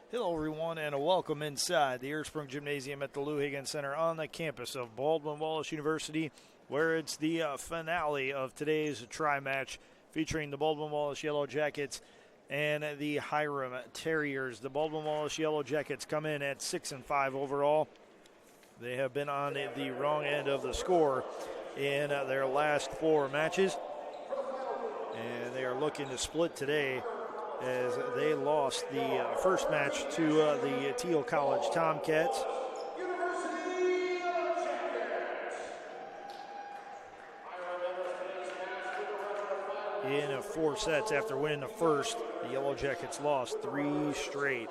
Hello, everyone, and a welcome inside the Ursprung Gymnasium at the Lou Higgins Center on the campus of Baldwin Wallace University, where it's the finale of today's tri-match featuring the Baldwin Wallace Yellow Jackets and the Hiram Terriers. The Baldwin Wallace Yellow Jackets come in at 6-5 overall. They have been on the wrong end of the score in their last four matches, and they are looking to split today as they lost the first match to the Teal College Tomcats. In four sets after winning the first, the Yellow Jackets lost three straight.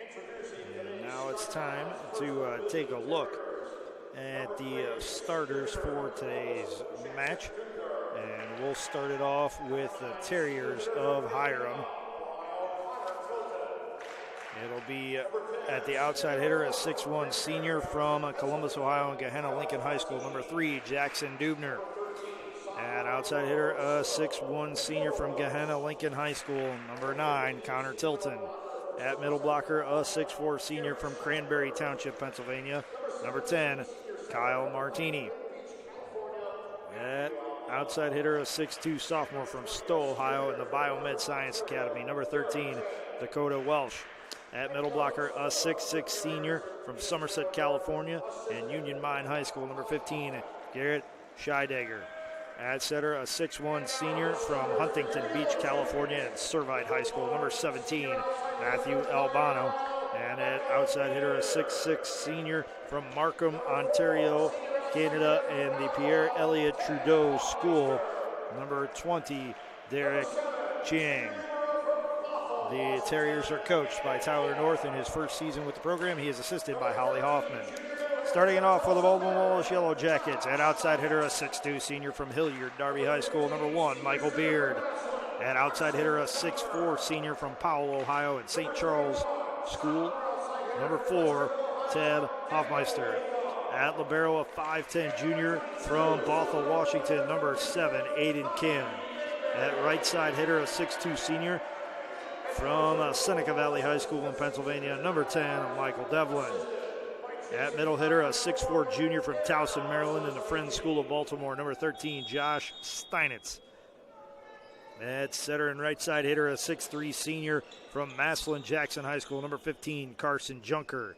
And now it's time to take a look at the starters for today's match. And we'll start it off with the Terriers of Hiram. It'll be at the outside hitter, a 6'1 senior from Columbus, Ohio, and Gehenna Lincoln High School, number 3, Jackson Dubner. At outside hitter, a 6'1 senior from Gehenna Lincoln High School, number 9, Connor Tilton. At middle blocker, a 6'4 senior from Cranberry Township, Pennsylvania, number 10, Kyle Martini. At outside hitter, a 6'2 sophomore from Stowe, Ohio, in the Biomed Science Academy, number 13, Dakota Welsh. At middle blocker, a 6'6 senior from Somerset, California, and Union Mine High School, number 15, Garrett Scheidegger. At setter, a 6'1 senior from Huntington Beach, California, and Servite High School, number 17, Matthew Albano. And at outside hitter, a 6'6 senior from Markham, Ontario, Canada, and the Pierre Elliott Trudeau School, number 20, Derek Chiang. The Terriers are coached by Tyler North in his first season with the program. He is assisted by Holly Hoffman. Starting it off for the Baldwin Wallace Yellow Jackets, at outside hitter, a 6'2 senior from Hilliard Darby High School, number 1, Michael Beard. At outside hitter, a 6'4 senior from Powell, Ohio, and St. Charles School, number 4, Ted Hoffmeister. At libero, a 5'10 junior from Bothell, Washington, number 7, Aiden Kim. At right side hitter, a 6'2 senior from Seneca Valley High School in Pennsylvania, number 10, Michael Devlin. At middle hitter, a 6'4 junior from Towson, Maryland, in the Friends School of Baltimore, number 13, Josh Steinitz. At center and right side hitter, a 6'3 senior from Massillon Jackson High School, number 15, Carson Junker.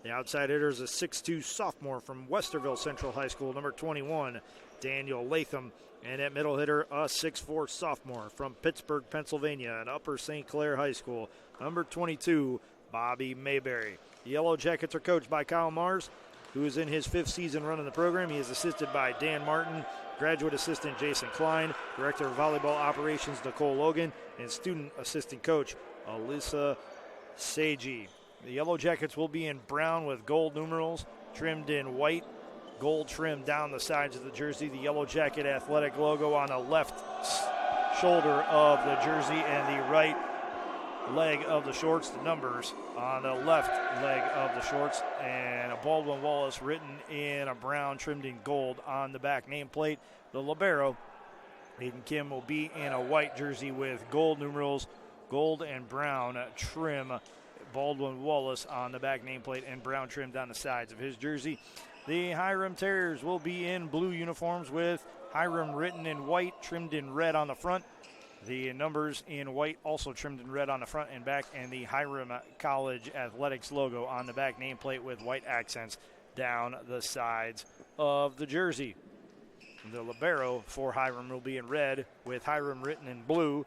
The outside hitter is a 6'2 sophomore from Westerville Central High School, number 21, Daniel Latham. And at middle hitter, a 6'4 sophomore from Pittsburgh, Pennsylvania, and Upper St. Clair High School, number 22, Bobby Mayberry. The Yellow Jackets are coached by Kyle Mars, who is in his 5th season running the program. He is assisted by Dan Martin, graduate assistant Jason Klein, director of volleyball operations Nicole Logan, and student assistant coach Alyssa Seiji. The Yellow Jackets will be in brown with gold numerals, trimmed in white, gold trim down the sides of the jersey. The Yellow Jacket athletic logo on the left shoulder of the jersey and the right leg of the shorts. The numbers on the left leg of the shorts, and a Baldwin Wallace written in a brown trimmed in gold on the back nameplate. The libero, Aiden Kim, will be in a white jersey with gold numerals, gold and brown trim, Baldwin Wallace on the back nameplate, and brown trim down the sides of his jersey. The Hiram Terriers will be in blue uniforms with Hiram written in white, trimmed in red on the front. The numbers in white also trimmed in red on the front and back, and the Hiram College Athletics logo on the back nameplate with white accents down the sides of the jersey. The libero for Hiram will be in red with Hiram written in blue,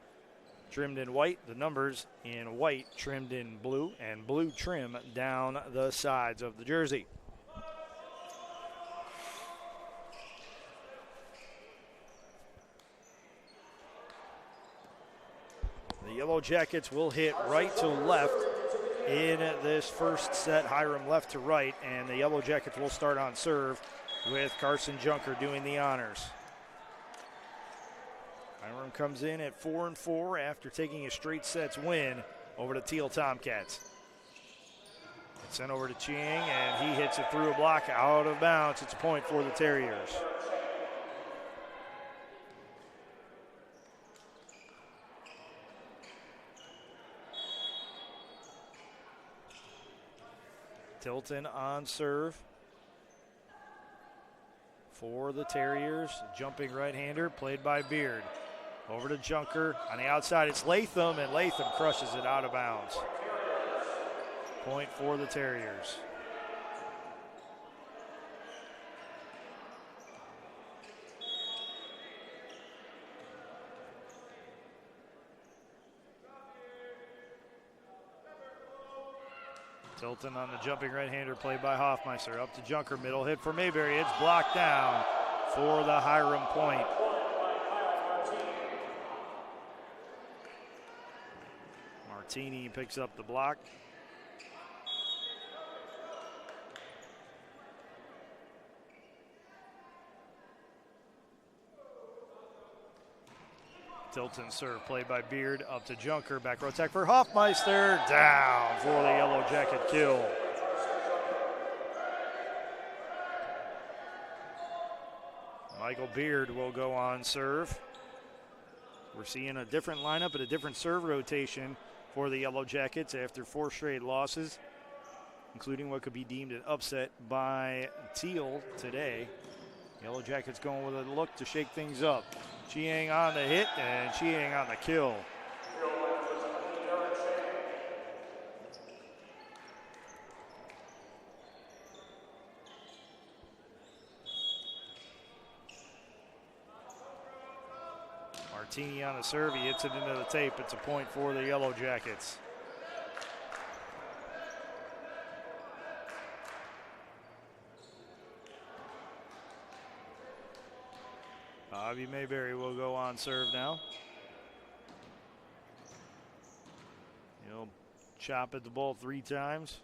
trimmed in white. The numbers in white, trimmed in blue, and blue trim down the sides of the jersey. The Yellow Jackets will hit right to left in this first set. Hiram left to right, and the Yellow Jackets will start on serve with Carson Junker doing the honors. Hiram comes in at 4-4 after taking a straight sets win over the Teal Tomcats. It's sent over to Chiang, and he hits it through a block out of bounds. It's a point for the Terriers. Tilton on serve for the Terriers. Jumping right-hander played by Beard. Over to Junker. On the outside, it's Latham, and Latham crushes it out of bounds. Point for the Terriers. Tilton on the jumping right-hander played by Hoffmeister. Up to Junker, middle hit for Mayberry. It's blocked down for the Hiram point. Martini picks up the block. Tilton serve played by Beard. Up to Junker. Back row attack for Hoffmeister. Down for the Yellow Jacket kill. Michael Beard will go on serve. We're seeing a different lineup and a different serve rotation for the Yellow Jackets after 4 straight losses, including what could be deemed an upset by Teal today. Yellow Jackets going with a look to shake things up. Chiang on the hit and Chiang on the kill. Martini on the serve, he hits it into the tape. It's a point for the Yellow Jackets. Bobby Mayberry will go on serve now. He'll chop at the ball 3 times.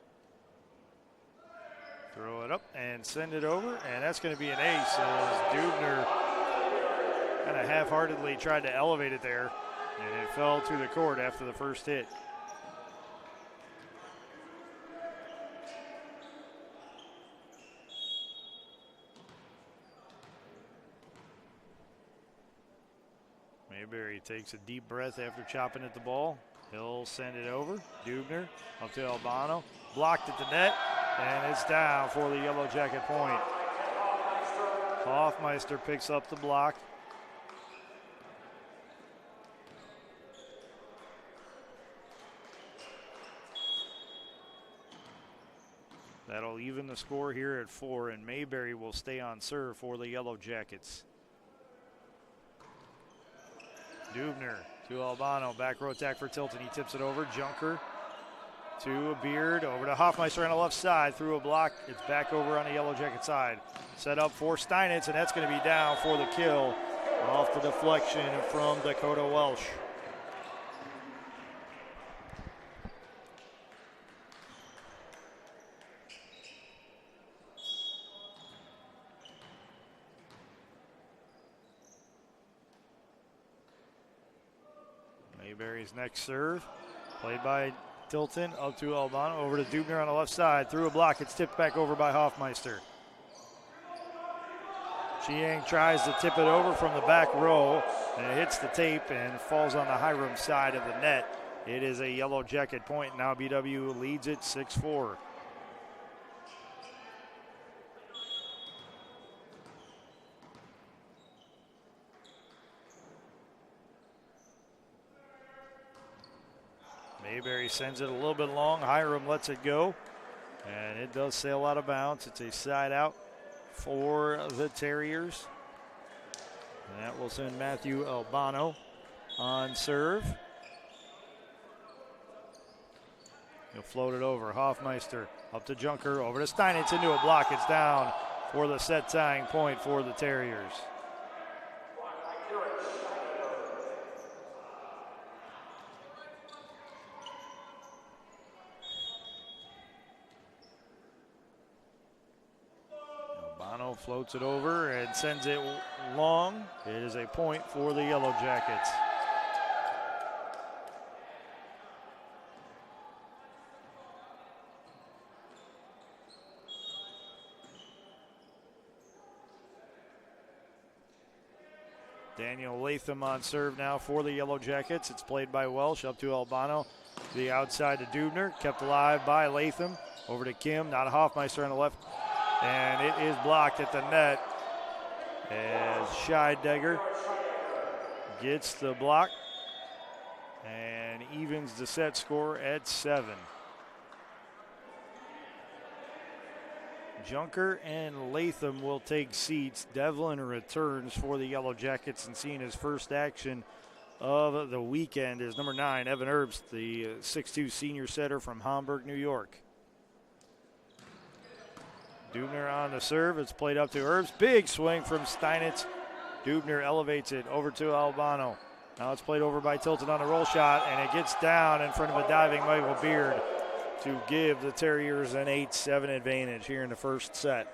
Throw it up and send it over, and that's going to be an ace as Dubner kind of half-heartedly tried to elevate it there, and it fell to the court after the first hit. Mayberry takes a deep breath after chopping at the ball. He'll send it over. Dubner up to Albano. Blocked at the net, and it's down for the Yellow Jacket point. Hoffmeister picks up the block. That'll even the score here at 4, and Mayberry will stay on serve for the Yellow Jackets. Dubner to Albano, back row attack for Tilton. He tips it over. Junker to Beard, over to Hoffmeister on the left side, through a block. It's back over on the Yellow Jacket side. Set up for Steinitz, and that's going to be down for the kill off the deflection from Dakota Welsh. Mayberry's next serve, played by Tilton, up to Albano, over to Dubner on the left side, through a block. It's tipped back over by Hoffmeister. Chiang tries to tip it over from the back row, and it hits the tape and falls on the Hiram side of the net. It is a Yellow Jacket point. Now BW leads it 6-4. Mayberry sends it a little bit long. Hiram lets it go, and it does sail out of bounds. It's a side out for the Terriers. And that will send Matthew Albano on serve. He'll float it over. Hoffmeister up to Junker, over to Steinitz, into a block. It's down for the set tying point for the Terriers. Floats it over and sends it long. It is a point for the Yellow Jackets. Daniel Latham on serve now for the Yellow Jackets. It's played by Welsh, up to Albano. The outside to Dubner, kept alive by Latham. Over to Kim, not a Hoffmeister on the left. And it is blocked at the net as Scheidegger gets the block and evens the set score at 7. Junker and Latham will take seats. Devlin returns for the Yellow Jackets and seeing his first action of the weekend is number 9, Evan Herbst, the 6'2 senior setter from Hamburg, New York. Dubner on the serve. It's played up to Herbst. Big swing from Steinitz. Dubner elevates it over to Albano. Now it's played over by Tilton on a roll shot, and it gets down in front of a diving Michael Beard to give the Terriers an 8-7 advantage here in the first set.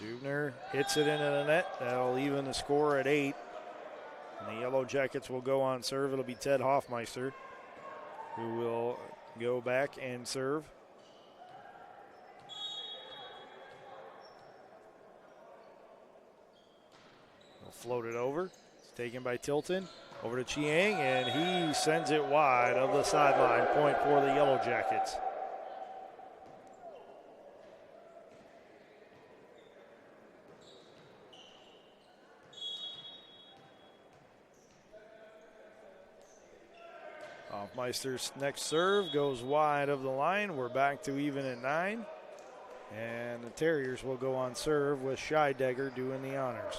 Dubner hits it into the net. That'll even the score at 8. And the Yellow Jackets will go on serve. It'll be Ted Hoffmeister who will go back and serve. He'll float it over. It's taken by Tilton. Over to Chiang, and he sends it wide of the sideline. Point for the Yellow Jackets. Hoffmeister's next serve goes wide of the line. We're back to even at 9. And the Terriers will go on serve with Scheidegger doing the honors.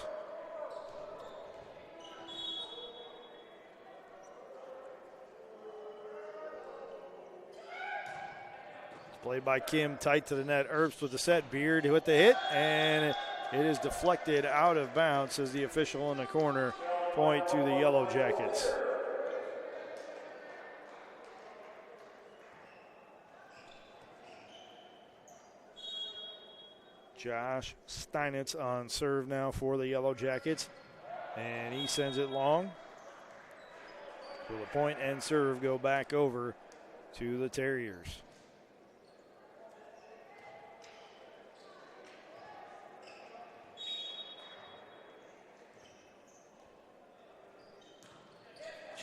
It's played by Kim, tight to the net. Herbst with the set. Beard with the hit, and it is deflected out of bounds, says the official in the corner. Point to the Yellow Jackets. Josh Steinitz on serve now for the Yellow Jackets, and he sends it long. So the point and serve go back over to the Terriers.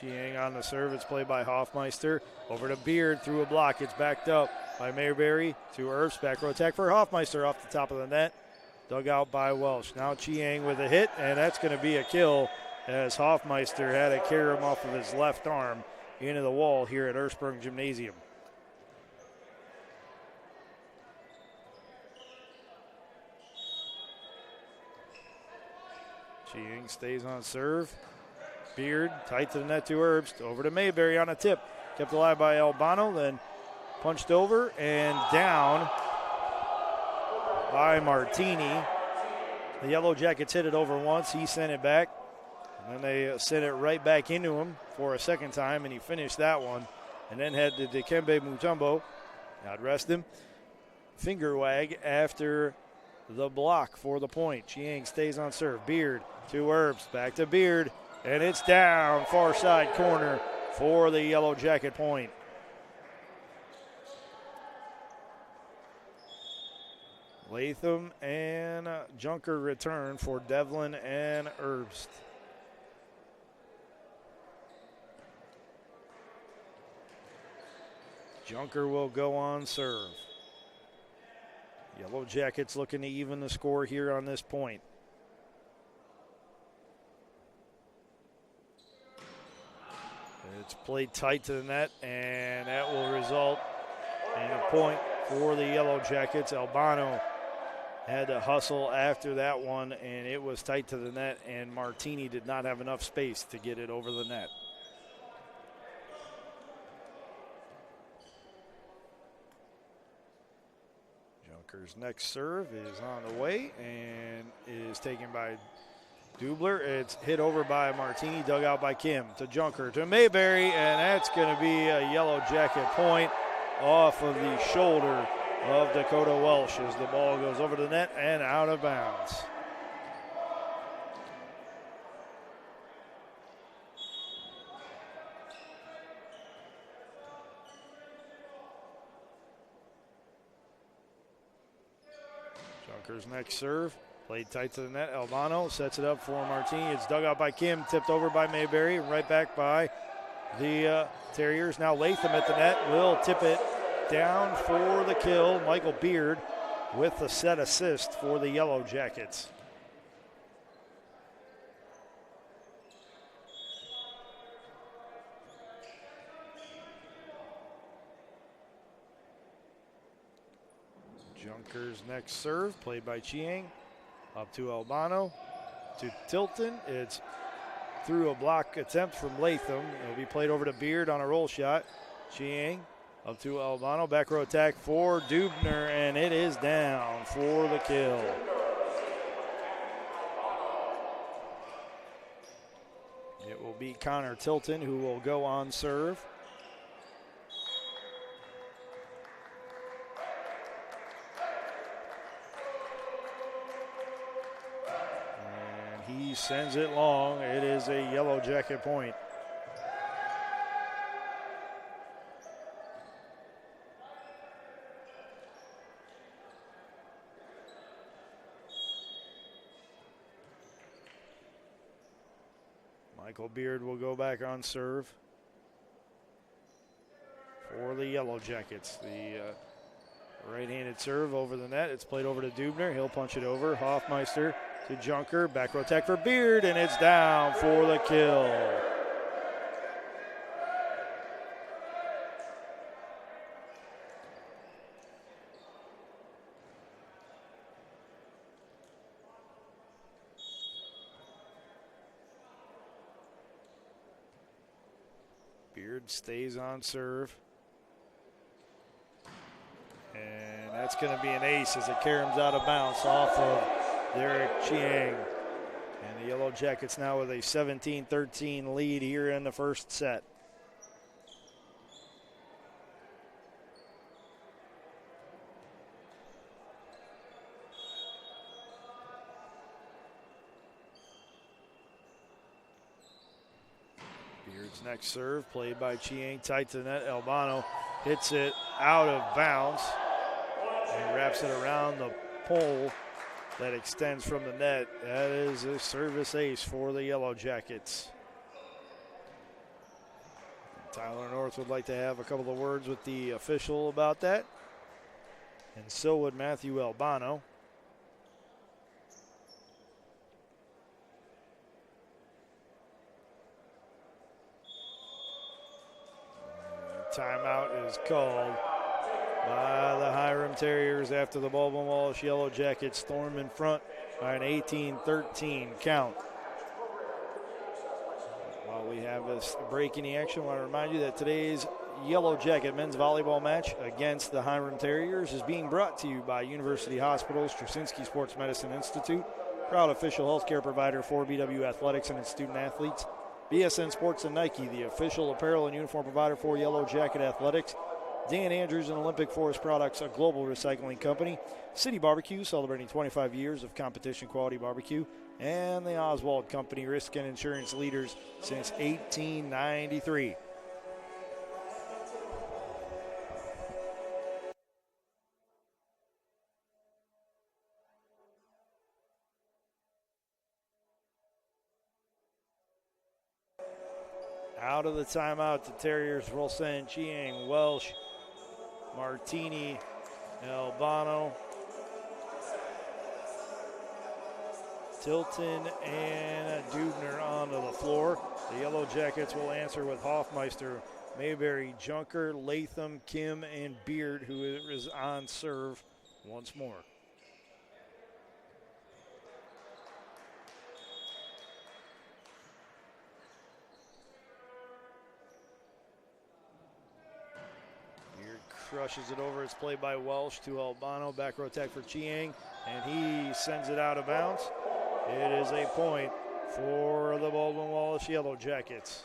Chiang on the serve. It's played by Hoffmeister. Over to Beard through a block. It's backed up by Mayberry to Herbst. Back row attack for Hoffmeister off the top of the net. Dug out by Welsh. Now Chiang with a hit, and that's going to be a kill as Hoffmeister had to carry him off of his left arm into the wall here at Ursprung Gymnasium. Chiang stays on serve. Beard tight to the net to Herbst. Over to Mayberry on a tip. Kept alive by Albano, then punched over and down by Martini. The Yellow Jackets hit it over once. He sent it back. And then they sent it right back into him for a second time, and he finished that one. And then had the Dikembe Mutombo, God rest him, finger wag after the block for the point. Chiang stays on serve. Beard to Herbst. Back to Beard. And it's down, far side corner for the Yellow Jacket point. Latham and Junker return for Devlin and Herbst. Junker will go on serve. Yellow Jackets looking to even the score here on this point. It's played tight to the net, and that will result in a point for the Yellow Jackets. Albano had to hustle after that one, and it was tight to the net, and Martini did not have enough space to get it over the net. Junker's next serve is on the way and is taken by Dubler. It's hit over by Martini, dug out by Kim to Junker to Mayberry, and that's going to be a Yellow Jacket point off of the shoulder of Dakota Welsh as the ball goes over the net and out of bounds. Junker's next serve. Played tight to the net. Albano sets it up for Martini. It's dug out by Kim, tipped over by Mayberry, right back by the Terriers. Now Latham at the net will tip it down for the kill. Michael Beard with the set assist for the Yellow Jackets. Junker's next serve, played by Chiang. Up to Albano, to Tilton. It's through a block attempt from Latham. It'll be played over to Beard on a roll shot. Chiang up to Albano, back row attack for Dubner, and it is down for the kill. It will be Connor Tilton who will go on serve. He sends it long. It is a Yellow Jacket point. Michael Beard will go back on serve for the Yellow Jackets. The right-handed serve over the net. It's played over to Dubner. He'll punch it over. Hoffmeister to Junker, back row attack for Beard, and it's down for the kill. Beard stays on serve. And that's going to be an ace as it caroms out of bounds off of Derek Chiang. And the Yellow Jackets now with a 17-13 lead here in the first set. Beard's next serve, played by Chiang, tight to the net. Albano hits it out of bounds and wraps it around the pole that extends from the net. That is a service ace for the Yellow Jackets. Tyler North would like to have a couple of words with the official about that, and so would Matthew Albano. Timeout is called by the Hiram Terriers after the Baldwin Wallace Yellow Jackets storm in front by an 18-13 count. While we have this break in the action, I want to remind you that today's Yellow Jacket men's volleyball match against the Hiram Terriers is being brought to you by University Hospital, Straczynski Sports Medicine Institute, proud official healthcare provider for BW Athletics and its student athletes, BSN Sports and Nike, the official apparel and uniform provider for Yellow Jacket Athletics, Dan Andrews and Olympic Forest Products, a global recycling company, City Barbecue, celebrating 25 years of competition quality barbecue, and the Oswald Company, risk and insurance leaders since 1893. Out of the timeout, the Terriers will send Chiang, Welsh, Martini, Albano, Tilton, and Dubner onto the floor. The Yellow Jackets will answer with Hoffmeister, Mayberry, Junker, Latham, Kim, and Beard, who is on serve once more. Crushes it over. It's played by Welsh to Albano. Back row attack for Chiang, and he sends it out of bounds. It is a point for the Baldwin Wallace Yellow Jackets.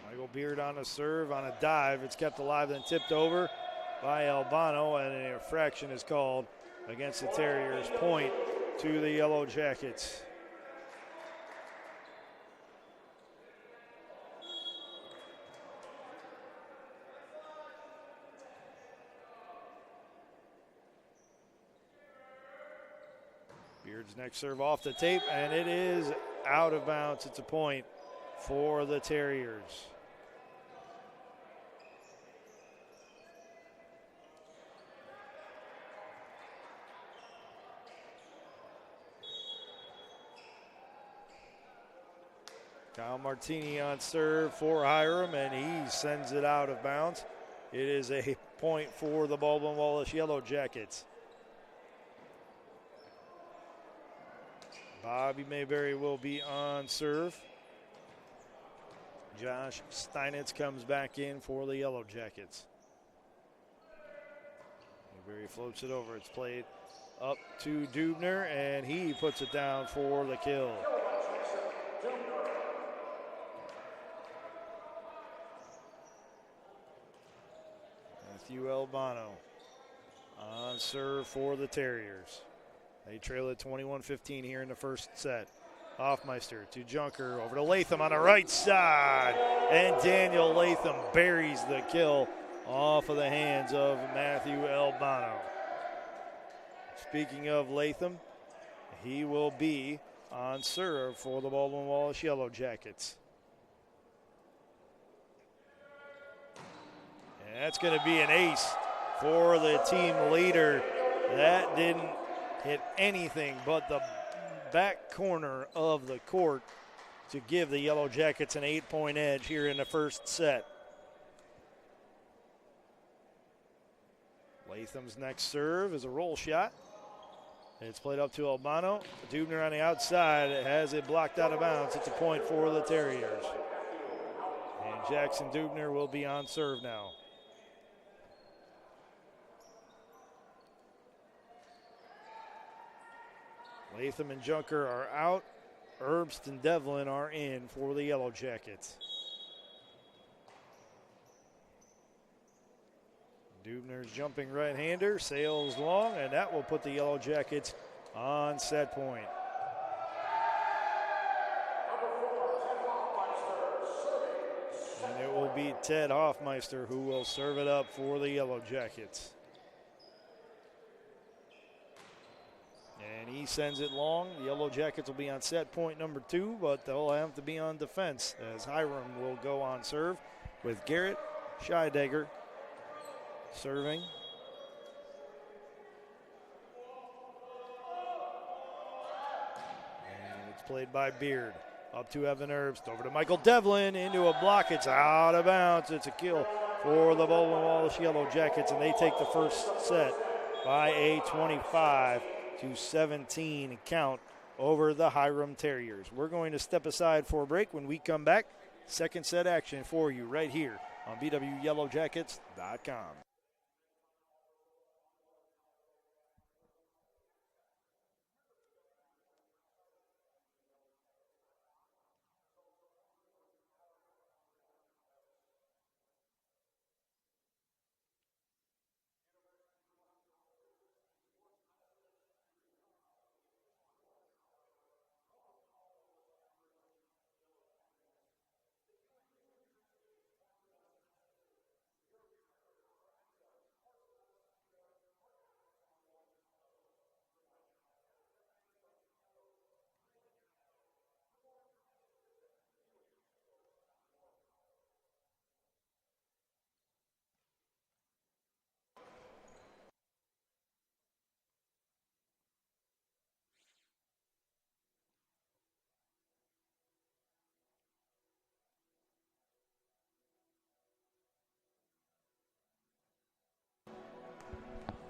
Michael Beard on a serve, on a dive. It's kept alive, then tipped over by Albano, and an infraction is called against the Terriers. Point to the Yellow Jackets. Beard's next serve off the tape, and it is out of bounds. It's a point for the Terriers. Kyle Martini on serve for Hiram, and he sends it out of bounds. It is a point for the Baldwin Wallace Yellow Jackets. Bobby Mayberry will be on serve. Josh Steinitz comes back in for the Yellow Jackets. Mayberry floats it over. It's played up to Dubner, and he puts it down for the kill. Matthew Albano on serve for the Terriers. They trail at 21-15 here in the first set. Hoffmeister to Junker, over to Latham on the right side. And Daniel Latham buries the kill off of the hands of Matthew Albano. Speaking of Latham, he will be on serve for the Baldwin Wallace Yellow Jackets. And that's going to be an ace for the team leader. That didn't hit anything but the back corner of the court to give the Yellow Jackets an 8-point edge here in the first set. Latham's next serve is a roll shot. It's played up to Albano. Dubner on the outside has it blocked out of bounds. It's a point for the Terriers. And Jackson Dubner will be on serve now. Latham and Junker are out. Herbst and Devlin are in for the Yellow Jackets. Dubner's jumping right-hander, sails long, and that will put the Yellow Jackets on set point. And it will be Ted Hoffmeister who will serve it up for the Yellow Jackets. And he sends it long. The Yellow Jackets will be on set point number 2, but they'll have to be on defense as Hiram will go on serve with Garrett Scheidegger serving. And it's played by Beard. Up to Evan Herbst, over to Michael Devlin, into a block. It's out of bounds. It's a kill for the Baldwin Wallace Yellow Jackets, and they take the first set by a 25-17 count over the Hiram Terriers. We're going to step aside for a break. When we come back, second set action for you right here on BWYellowJackets.com.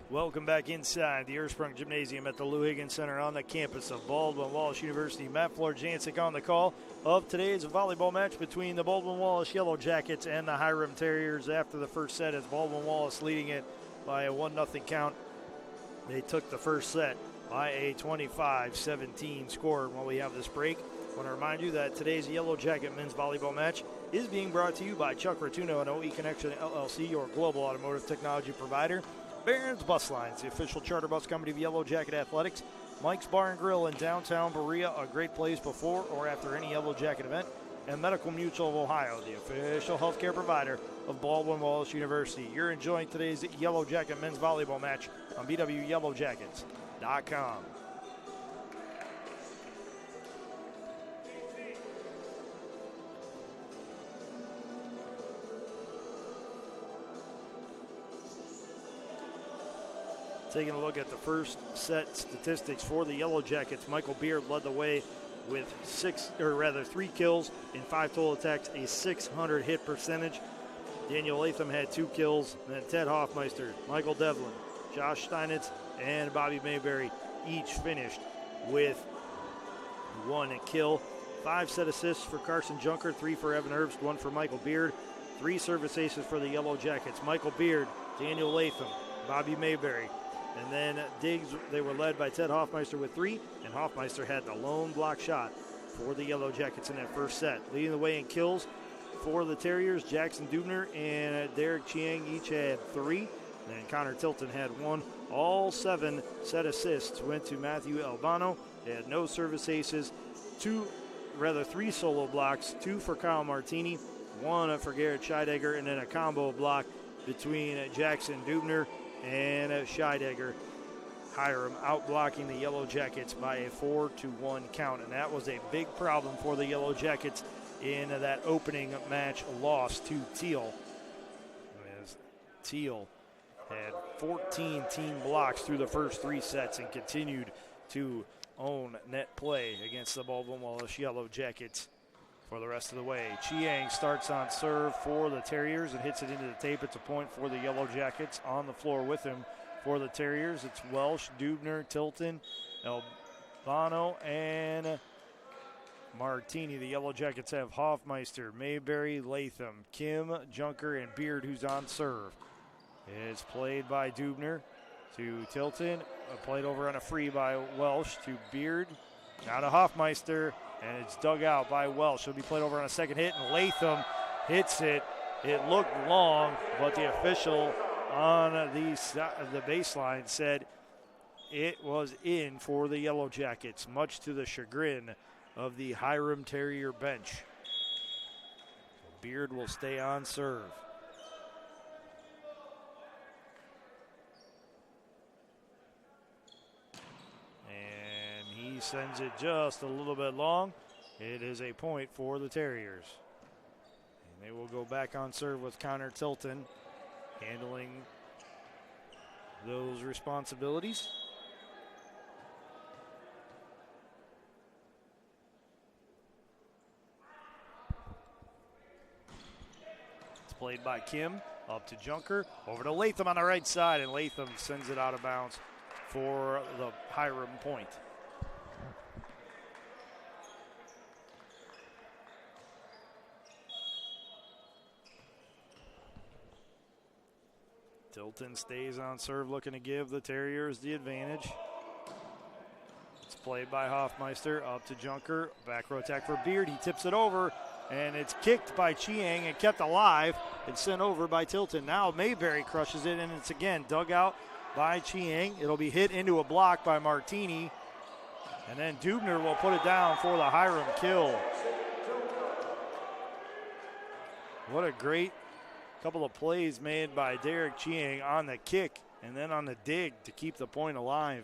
Welcome back inside the Ursprung Gymnasium at the Lou Higgins Center on the campus of Baldwin Wallace University. Matt Florjancic on the call of today's volleyball match between the Baldwin Wallace Yellow Jackets and the Hiram Terriers. After the first set, as Baldwin Wallace leading it by a 1-0 count. They took the first set by a 25-17 score. While we have this break, I want to remind you that today's Yellow Jacket men's volleyball match is being brought to you by Chuck Rotuno and OE Connection LLC, your global automotive technology provider. Barron's Bus Lines, the official charter bus company of Yellow Jacket Athletics. Mike's Bar and Grill in downtown Berea, a great place before or after any Yellow Jacket event. And Medical Mutual of Ohio, the official healthcare provider of Baldwin Wallace University. You're enjoying today's Yellow Jacket men's volleyball match on BWYellowJackets.com. Taking a look at the first set statistics for the Yellow Jackets, Michael Beard led the way with 3 kills in 5 total attacks, a .600 hit percentage. Daniel Latham had 2 kills, and then Ted Hoffmeister, Michael Devlin, Josh Steinitz, and Bobby Mayberry each finished with 1 kill. 5 set assists for Carson Junker, 3 for Evan Herbst, 1 for Michael Beard. 3 service aces for the Yellow Jackets, Michael Beard, Daniel Latham, Bobby Mayberry. And then digs, they were led by Ted Hoffmeister with 3, and Hoffmeister had the lone block shot for the Yellow Jackets in that first set. Leading the way in kills for the Terriers, Jackson Dubner and Derek Chiang each had 3, and Connor Tilton had 1. All 7 set assists went to Matthew Albano. They had no service aces, 3 solo blocks, 2 for Kyle Martini, 1 for Garrett Scheidegger, and then a combo block between Jackson Dubner and Scheidegger. Hiram out-blocking the Yellow Jackets by a 4-1 count, and that was a big problem for the Yellow Jackets in that opening match loss to Teal. As Teal had 14 team blocks through the first 3 sets and continued to own net play against the Baldwin Wallace Yellow Jackets for the rest of the way. Chiang starts on serve for the Terriers and hits it into the tape. It's a point for the Yellow Jackets. On the floor with him for the Terriers, it's Welsh, Dubner, Tilton, Albano, and Martini. The Yellow Jackets have Hoffmeister, Mayberry, Latham, Kim, Junker, and Beard, who's on serve. It's played by Dubner to Tilton, played over on a free by Welsh to Beard, now to Hoffmeister, and it's dug out by Welsh. It'll be played over on a second hit, and Latham hits it. It looked long, but the official on the baseline said it was in for the Yellow Jackets, much to the chagrin of the Hiram Terrier bench. Beard will stay on serve. He sends it just a little bit long. It is a point for the Terriers. And they will go back on serve with Connor Tilton handling those responsibilities. It's played by Kim, up to Junker, over to Latham on the right side, and Latham sends it out of bounds for the Hiram point. Tilton stays on serve, looking to give the Terriers the advantage. It's played by Hoffmeister, up to Junker, back row attack for Beard. He tips it over, and it's kicked by Chiang and kept alive and sent over by Tilton. Now Mayberry crushes it, and it's again dug out by Chiang. It'll be hit into a block by Martini, and then Dubner will put it down for the Hiram kill. What a great couple of plays made by Derek Chiang on the kick and then on the dig to keep the point alive.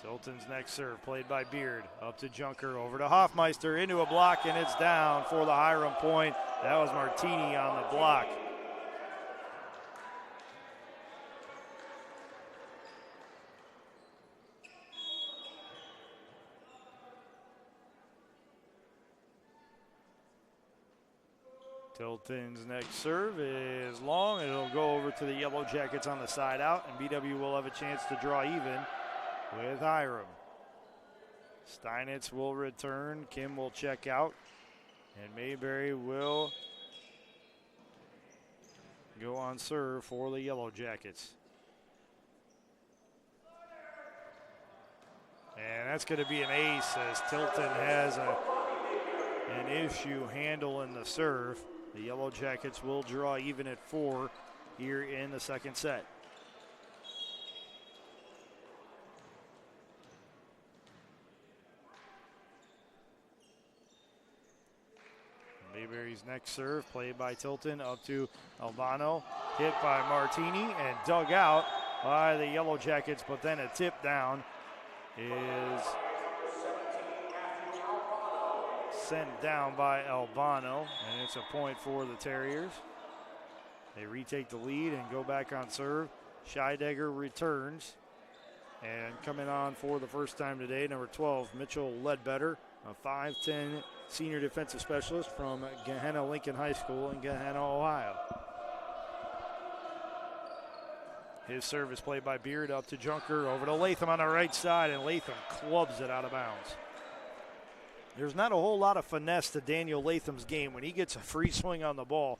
Tilton's next serve, played by Beard, up to Junker, over to Hoffmeister, into a block, and it's down for the Hiram point. That was Martini on the block. Tilton's next serve is long. It'll go over to the Yellow Jackets on the side out, and BW will have a chance to draw even with Hiram. Steinitz will return. Kim will check out, and Mayberry will go on serve for the Yellow Jackets. And that's going to be an ace, as Tilton has an issue handling the serve. The Yellow Jackets will draw even at 4 here in the second set. Mayberry's next serve, played by Tilton, up to Albano, hit by Martini and dug out by the Yellow Jackets, but then a tip down is sent down by Albano, and it's a point for the Terriers. They retake the lead and go back on serve. Scheidegger returns, and coming on for the first time today, number 12, Mitchell Ledbetter, a 5'10" senior defensive specialist from Gehenna Lincoln High School in Gehenna, Ohio. His serve is played by Beard up to Junker, over to Latham on the right side, and Latham clubs it out of bounds. There's not a whole lot of finesse to Daniel Latham's game. When he gets a free swing on the ball,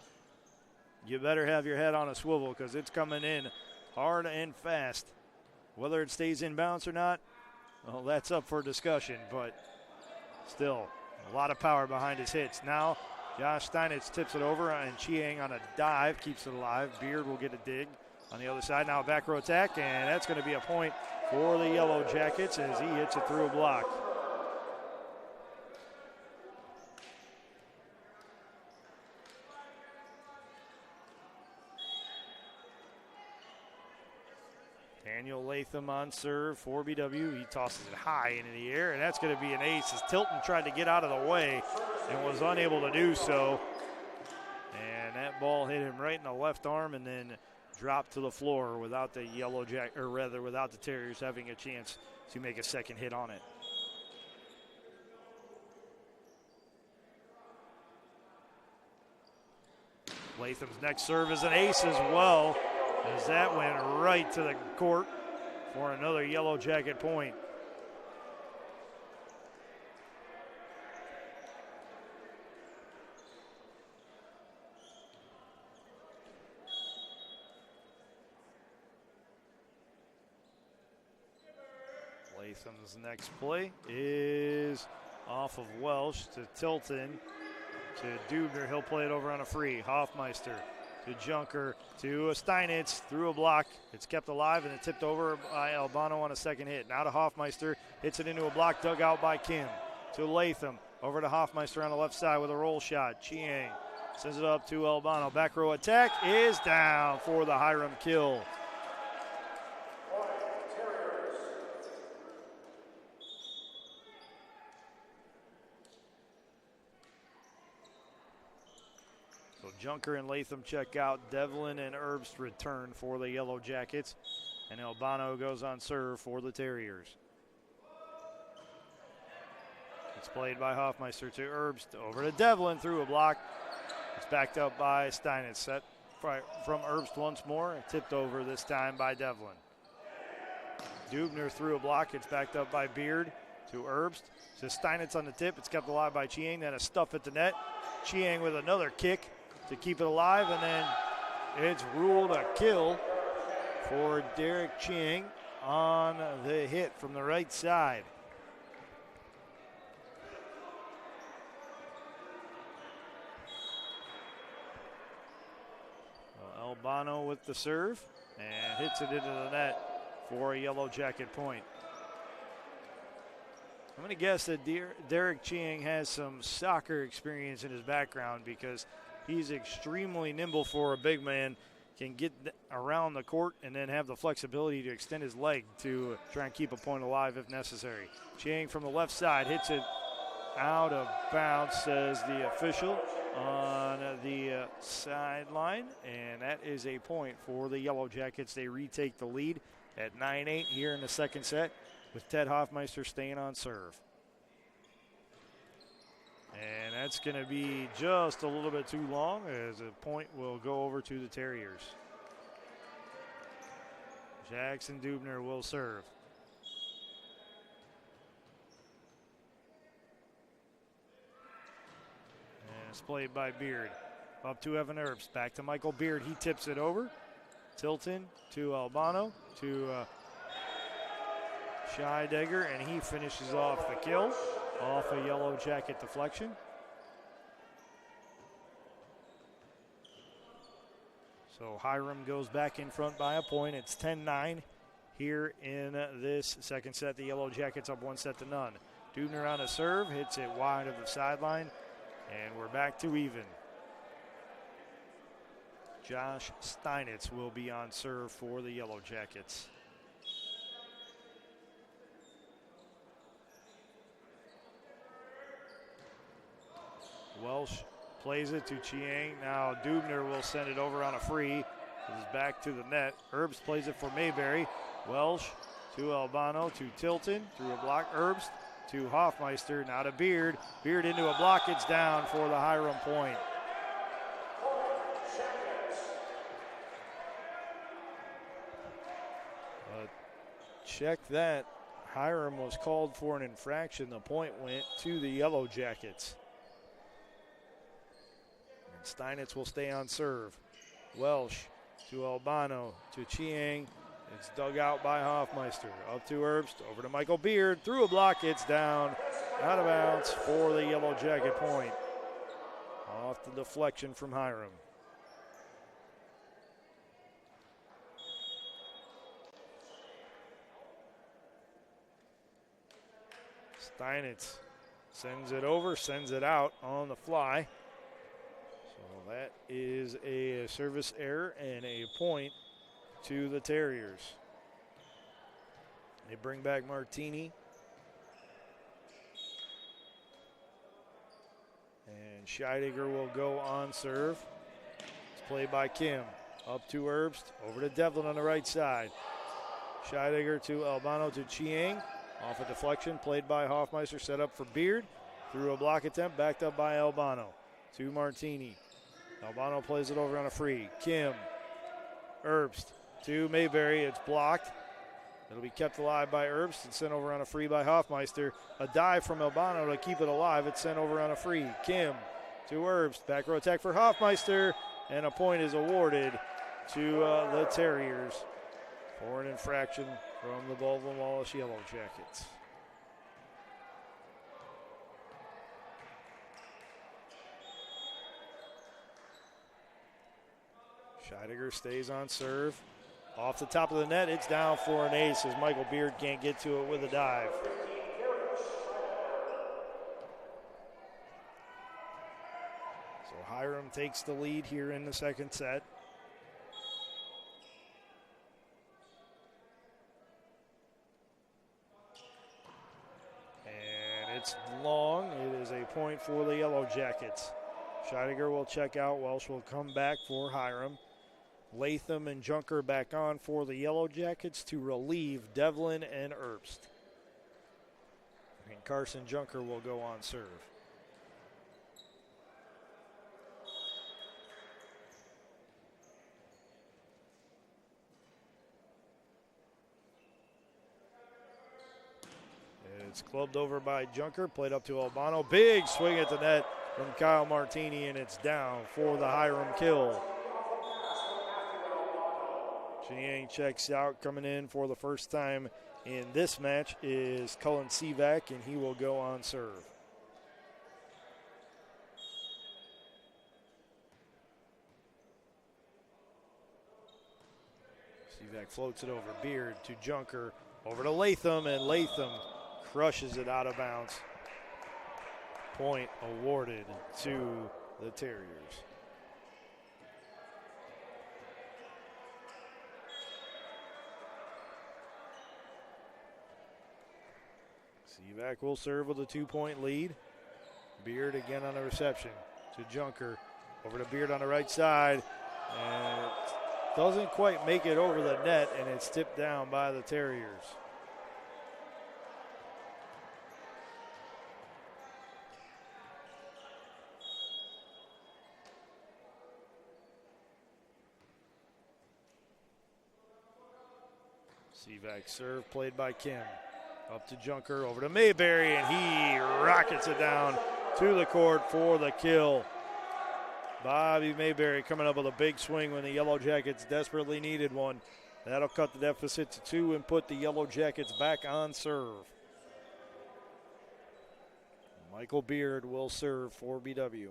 you better have your head on a swivel because it's coming in hard and fast. Whether it stays in bounds or not, well, that's up for discussion, but still a lot of power behind his hits. Now Josh Steinitz tips it over, and Chiang on a dive keeps it alive. Beard will get a dig on the other side. Now a back row attack, and that's going to be a point for the Yellow Jackets as he hits it through a block. Daniel Latham on serve for BW. He tosses it high into the air, and that's going to be an ace as Tilton tried to get out of the way and was unable to do so. And that ball hit him right in the left arm and then dropped to the floor without the without the Terriers having a chance to make a second hit on it. Latham's next serve is an ace as well, as that went right to the court for another Yellow Jacket point. Latham's next play is off of Welsh to Tilton to Dubner. He'll play it over on a free. Hoffmeister to Junker to Steinitz through a block. It's kept alive and it tipped over by Albano on a second hit. Now to Hoffmeister, hits it into a block dug out by Kim. To Latham, over to Hoffmeister on the left side with a roll shot. Chiang sends it up to Albano. Back row attack is down for the Hiram kill. Junker and Latham check out. Devlin and Herbst return for the Yellow Jackets. And Albano goes on serve for the Terriers. It's played by Hoffmeister to Herbst. Over to Devlin through a block. It's backed up by Steinitz. Set from Herbst once more. Tipped over this time by Devlin. Dubner through a block. It's backed up by Beard to Herbst. To Steinitz on the tip. It's kept alive by Chiang. Then a stuff at the net. Chiang with another kick to keep it alive, and then it's ruled a kill for Derek Chiang on the hit from the right side. Albano with the serve and hits it into the net for a Yellow Jacket point. I'm going to guess that Derek Chiang has some soccer experience in his background because he's extremely nimble for a big man, can get around the court and then have the flexibility to extend his leg to try and keep a point alive if necessary. Chiang from the left side hits it out of bounds, says the official on the sideline, and that is a point for the Yellow Jackets. They retake the lead at 9-8 here in the second set with Ted Hoffmeister staying on serve. And that's going to be just a little bit too long as a point will go over to the Terriers. Jackson Dubner will serve. And it's played by Beard. Up to Evan Herbst. Back to Michael Beard. He tips it over. Tilton to Albano to Scheidegger, and he finishes off the kill off a Yellow Jacket deflection. So Hiram goes back in front by a point. It's 10-9 here in this second set. The Yellow Jackets up 1-0. Dubner on a serve, hits it wide of the sideline, and we're back to even. Josh Steinitz will be on serve for the Yellow Jackets. Welsh plays it to Chiang. Now Dubner will send it over on a free. It is back to the net. Herbst plays it for Mayberry. Welsh to Albano to Tilton. Through a block. Herbst to Hoffmeister. Now to Beard. Beard into a block. It's down for the Hiram point. Check that. Hiram was called for an infraction. The point went to the Yellow Jackets. And Steinitz will stay on serve. Welsh to Albano to Chiang. It's dug out by Hoffmeister. Up to Herbst. Over to Michael Beard. Through a block. It's down. Out of bounds for the Yellow Jacket point. Off the deflection from Hiram. Steinitz sends it over, sends it out on the fly. So that is a service error and a point to the Terriers. They bring back Martini. And Scheidegger will go on serve. It's played by Kim. Up to Herbst, over to Devlin on the right side. Scheidegger to Albano to Chiang. Off a deflection, played by Hoffmeister, set up for Beard. Through a block attempt, backed up by Albano. To Martini. Albano plays it over on a free. Kim. Herbst to Mayberry. It's blocked. It'll be kept alive by Herbst and sent over on a free by Hoffmeister. A dive from Albano to keep it alive. It's sent over on a free. Kim to Herbst. Back row attack for Hoffmeister. And a point is awarded to the Terriers for an infraction from the Baldwin Wallace Yellow Jackets. Scheidegger stays on serve. Off the top of the net, it's down for an ace as Michael Beard can't get to it with a dive. So Hiram takes the lead here in the second set. It's long. It is a point for the Yellow Jackets. Scheidegger will check out. Welsh will come back for Hiram. Latham and Junker back on for the Yellow Jackets to relieve Devlin and Herbst. And Carson Junker will go on serve. It's clubbed over by Junker, played up to Albano. Big swing at the net from Kyle Martini, and it's down for the Hiram kill. Chiang checks out. Coming in for the first time in this match is Cullen Sivak, and he will go on serve. Sivak floats it over. Beard to Junker, over to Latham, and Latham crushes it out of bounds. Point awarded to the Terriers. Sivak will serve with a 2-point lead. Beard again on the reception to Junker. Over to Beard on the right side. And it doesn't quite make it over the net, and it's tipped down by the Terriers. Sivak serve played by Kim. Up to Junker, over to Mayberry, and he rockets it down to the court for the kill. Bobby Mayberry coming up with a big swing when the Yellow Jackets desperately needed one. That'll cut the deficit to 2 and put the Yellow Jackets back on serve. Michael Beard will serve for BW.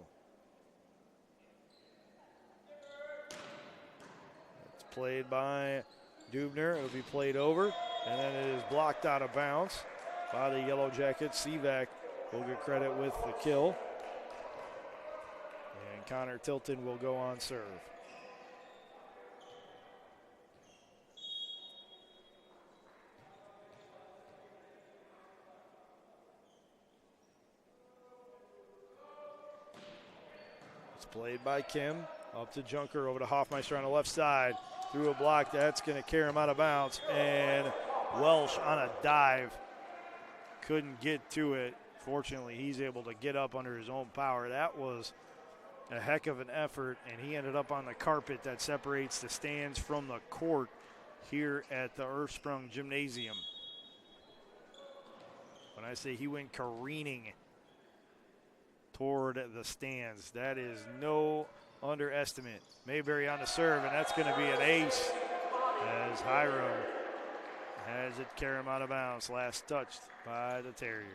It's played by Dubner. It'll be played over, and then it is blocked out of bounds by the Yellow Jackets. Sivak will get credit with the kill. And Connor Tilton will go on serve. Played by Kim. Up to Junker, over to Hoffmeister on the left side. Through a block, that's going to carry him out of bounds. And Welsh on a dive. Couldn't get to it. Fortunately, he's able to get up under his own power. That was a heck of an effort, and he ended up on the carpet that separates the stands from the court here at the Ursprung Gymnasium. When I say he went careening toward the stands, that is no underestimate. Mayberry on the serve, and that's going to be an ace as Hiram has it carry him out of bounds. Last touched by the Terriers.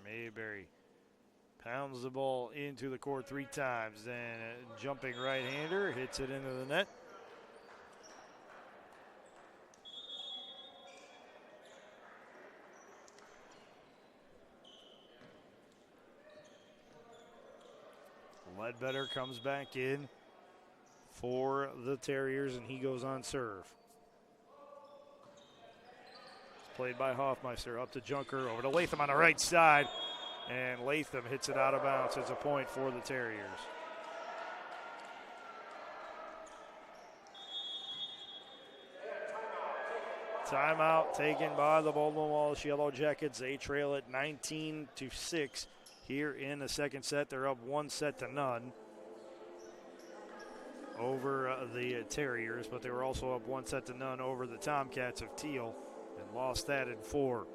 Mayberry pounds the ball into the court 3 times. Then a jumping right-hander hits it into the net. Ledbetter comes back in for the Terriers, and he goes on serve. It's played by Hoffmeister, up to Junker, over to Latham on the right side, and Latham hits it out of bounds. It's a point for the Terriers. Timeout taken by the Baldwin Wallace Yellow Jackets. They trail at 19-6. Here in the second set, they're up 1-0 over the Terriers, but they were also up 1-0 over the Tomcats of Teal and lost that in 4.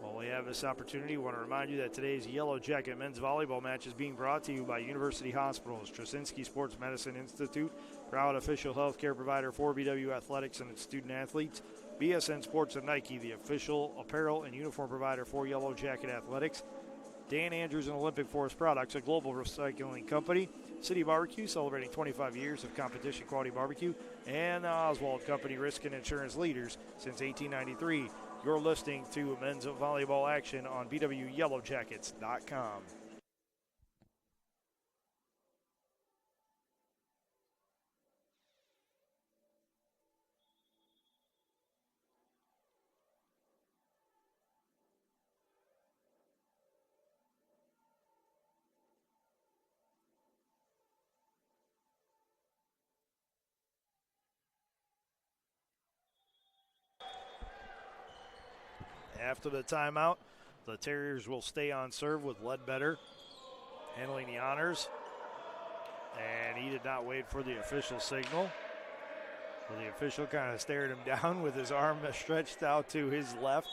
While we have this opportunity, we want to remind you that today's Yellow Jacket men's volleyball match is being brought to you by University Hospitals, Trasinski Sports Medicine Institute, proud official healthcare provider for BW Athletics and its student athletes, BSN Sports and Nike, the official apparel and uniform provider for Yellow Jacket Athletics, Dan Andrews and Olympic Forest Products, a global recycling company, City Barbecue, celebrating 25 years of competition quality barbecue, and Oswald Company, risk and insurance leaders since 1893. You're listening to men's volleyball action on BWYellowJackets.com. After the timeout, the Terriers will stay on serve with Ledbetter handling the honors. And he did not wait for the official signal. So the official kind of stared him down with his arm stretched out to his left.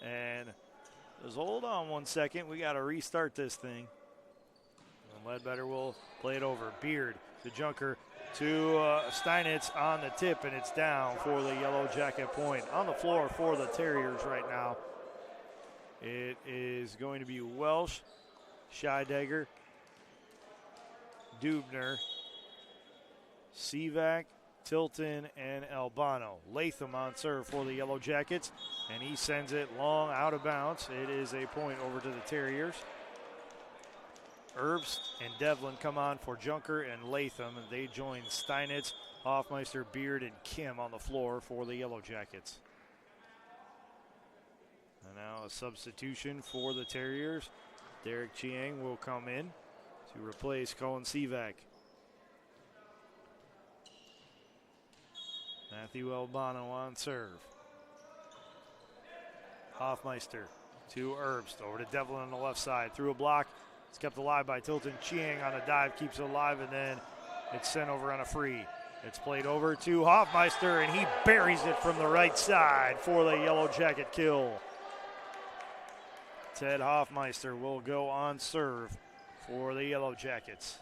And says, hold on 1 second, we got to restart this thing. And Ledbetter will play it over. Beard to Junker to Steinitz on the tip, and it's down for the Yellow Jacket point. On the floor for the Terriers right now, it is going to be Welsh, Scheidegger, Dubner, Sivak, Tilton, and Albano. Latham on serve for the Yellow Jackets, and he sends it long out of bounds. It is a point over to the Terriers. Herbst and Devlin come on for Junker and Latham, and they join Steinitz, Hoffmeister, Beard, and Kim on the floor for the Yellow Jackets. And now a substitution for the Terriers. Derek Chiang will come in to replace Colin Sivak. Matthew Albano on serve. Hoffmeister to Herbst, over to Devlin on the left side, through a block. It's kept alive by Tilton. Chiang on a dive, keeps it alive, and then it's sent over on a free. It's played over to Hoffmeister, and he buries it from the right side for the Yellow Jacket kill. Ted Hoffmeister will go on serve for the Yellow Jackets.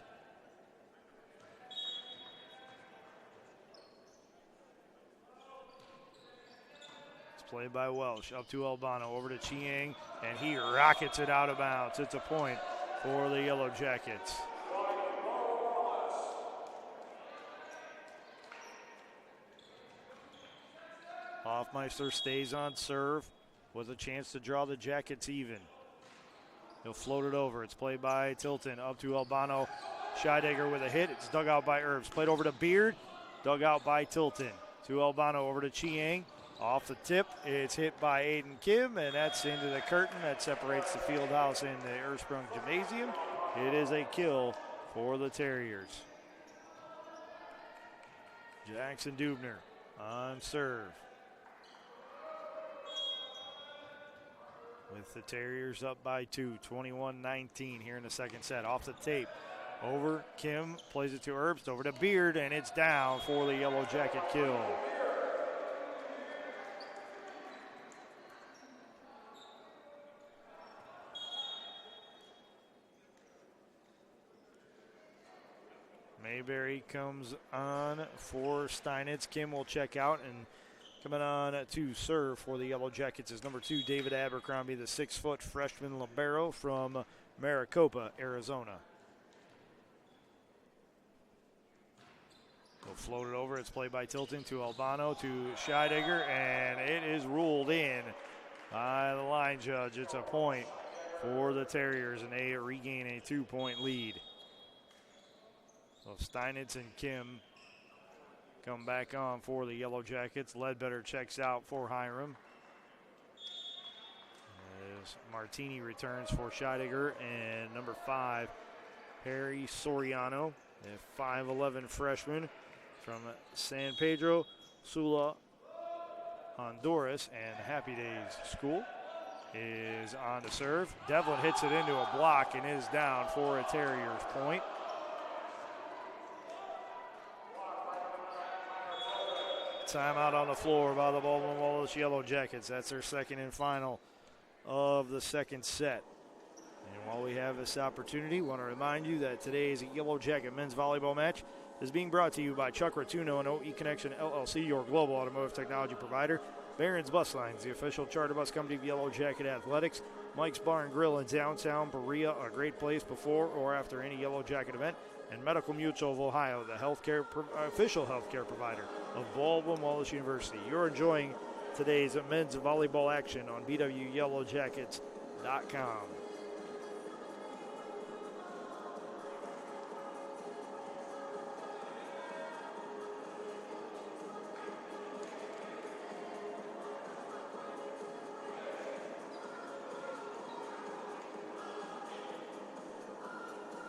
It's played by Welsh, up to Albano, over to Chiang, and he rockets it out of bounds. It's a point for the Yellow Jackets. Hoffmeister stays on serve with a chance to draw the Jackets even. He'll float it over. It's played by Tilton, up to Albano. Scheidegger with a hit. It's dug out by Herbst. Played over to Beard, dug out by Tilton. To Albano, over to Chiang. Off the tip, it's hit by Aiden Kim, and that's into the curtain. That separates the field house and the Ursprung Gymnasium. It is a kill for the Terriers. Jackson Dubner on serve. With the Terriers up by 2, 21-19 here in the second set. Off the tape, over Kim, plays it to Herbst, over to Beard, and it's down for the Yellow Jacket kill. Mayberry comes on for Steinitz. Kim will check out, and coming on to serve for the Yellow Jackets is number 2, David Abercrombie, the 6-foot freshman libero from Maricopa, Arizona. We'll float it over. It's played by Tilton to Albano to Scheidegger, and it is ruled in by the line judge. It's a point for the Terriers, and they regain a 2-point lead. So Steinitz and Kim come back on for the Yellow Jackets. Ledbetter checks out for Hiram. As Martini returns for Scheidegger, and number 5, Harry Soriano, a 5'11 freshman from San Pedro Sula, Honduras, and Happy Days School, is on to serve. Devlin hits it into a block and is down for a Terriers point. Timeout on the floor by the Baldwin Wallace Yellow Jackets. That's their second and final of the second set. And while we have this opportunity, I want to remind you that today's Yellow Jacket men's volleyball match is being brought to you by Chuck Rotuno and OE Connection LLC, your global automotive technology provider. Barron's Bus Lines, the official charter bus company of Yellow Jacket Athletics. Mike's Bar and Grill in downtown Berea, a great place before or after any Yellow Jacket event. And Medical Mutual of Ohio, the official healthcare provider of Baldwin Wallace University. You're enjoying today's men's volleyball action on BWYellowJackets.com.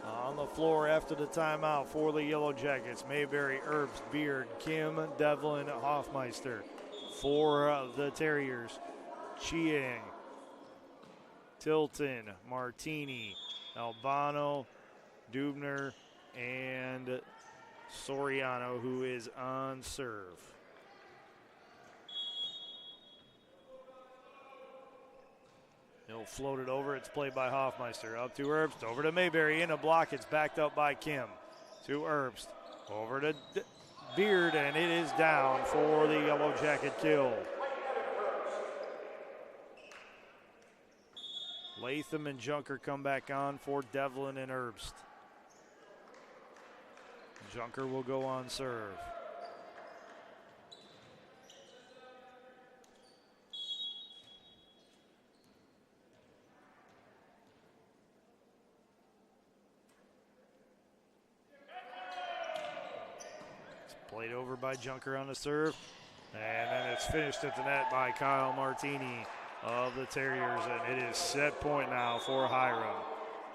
On the floor after the timeout for the Yellow Jackets, Mayberry, Herbst, Beard, Kim, Devlin, Hoffmeister. For the Terriers, Chiang, Tilton, Martini, Albano, Dubner, and Soriano, who is on serve. He'll float it over. It's played by Hoffmeister. Up to Herbst. Over to Mayberry. In a block. It's backed up by Kim. To Herbst. Over to Beard. And it is down for the Yellow Jacket kill. Latham and Junker come back on for Devlin and Herbst. Junker will go on serve. Played over by Junker on the serve. And then it's finished at the net by Kyle Martini of the Terriers. And it is set point now for Hiram.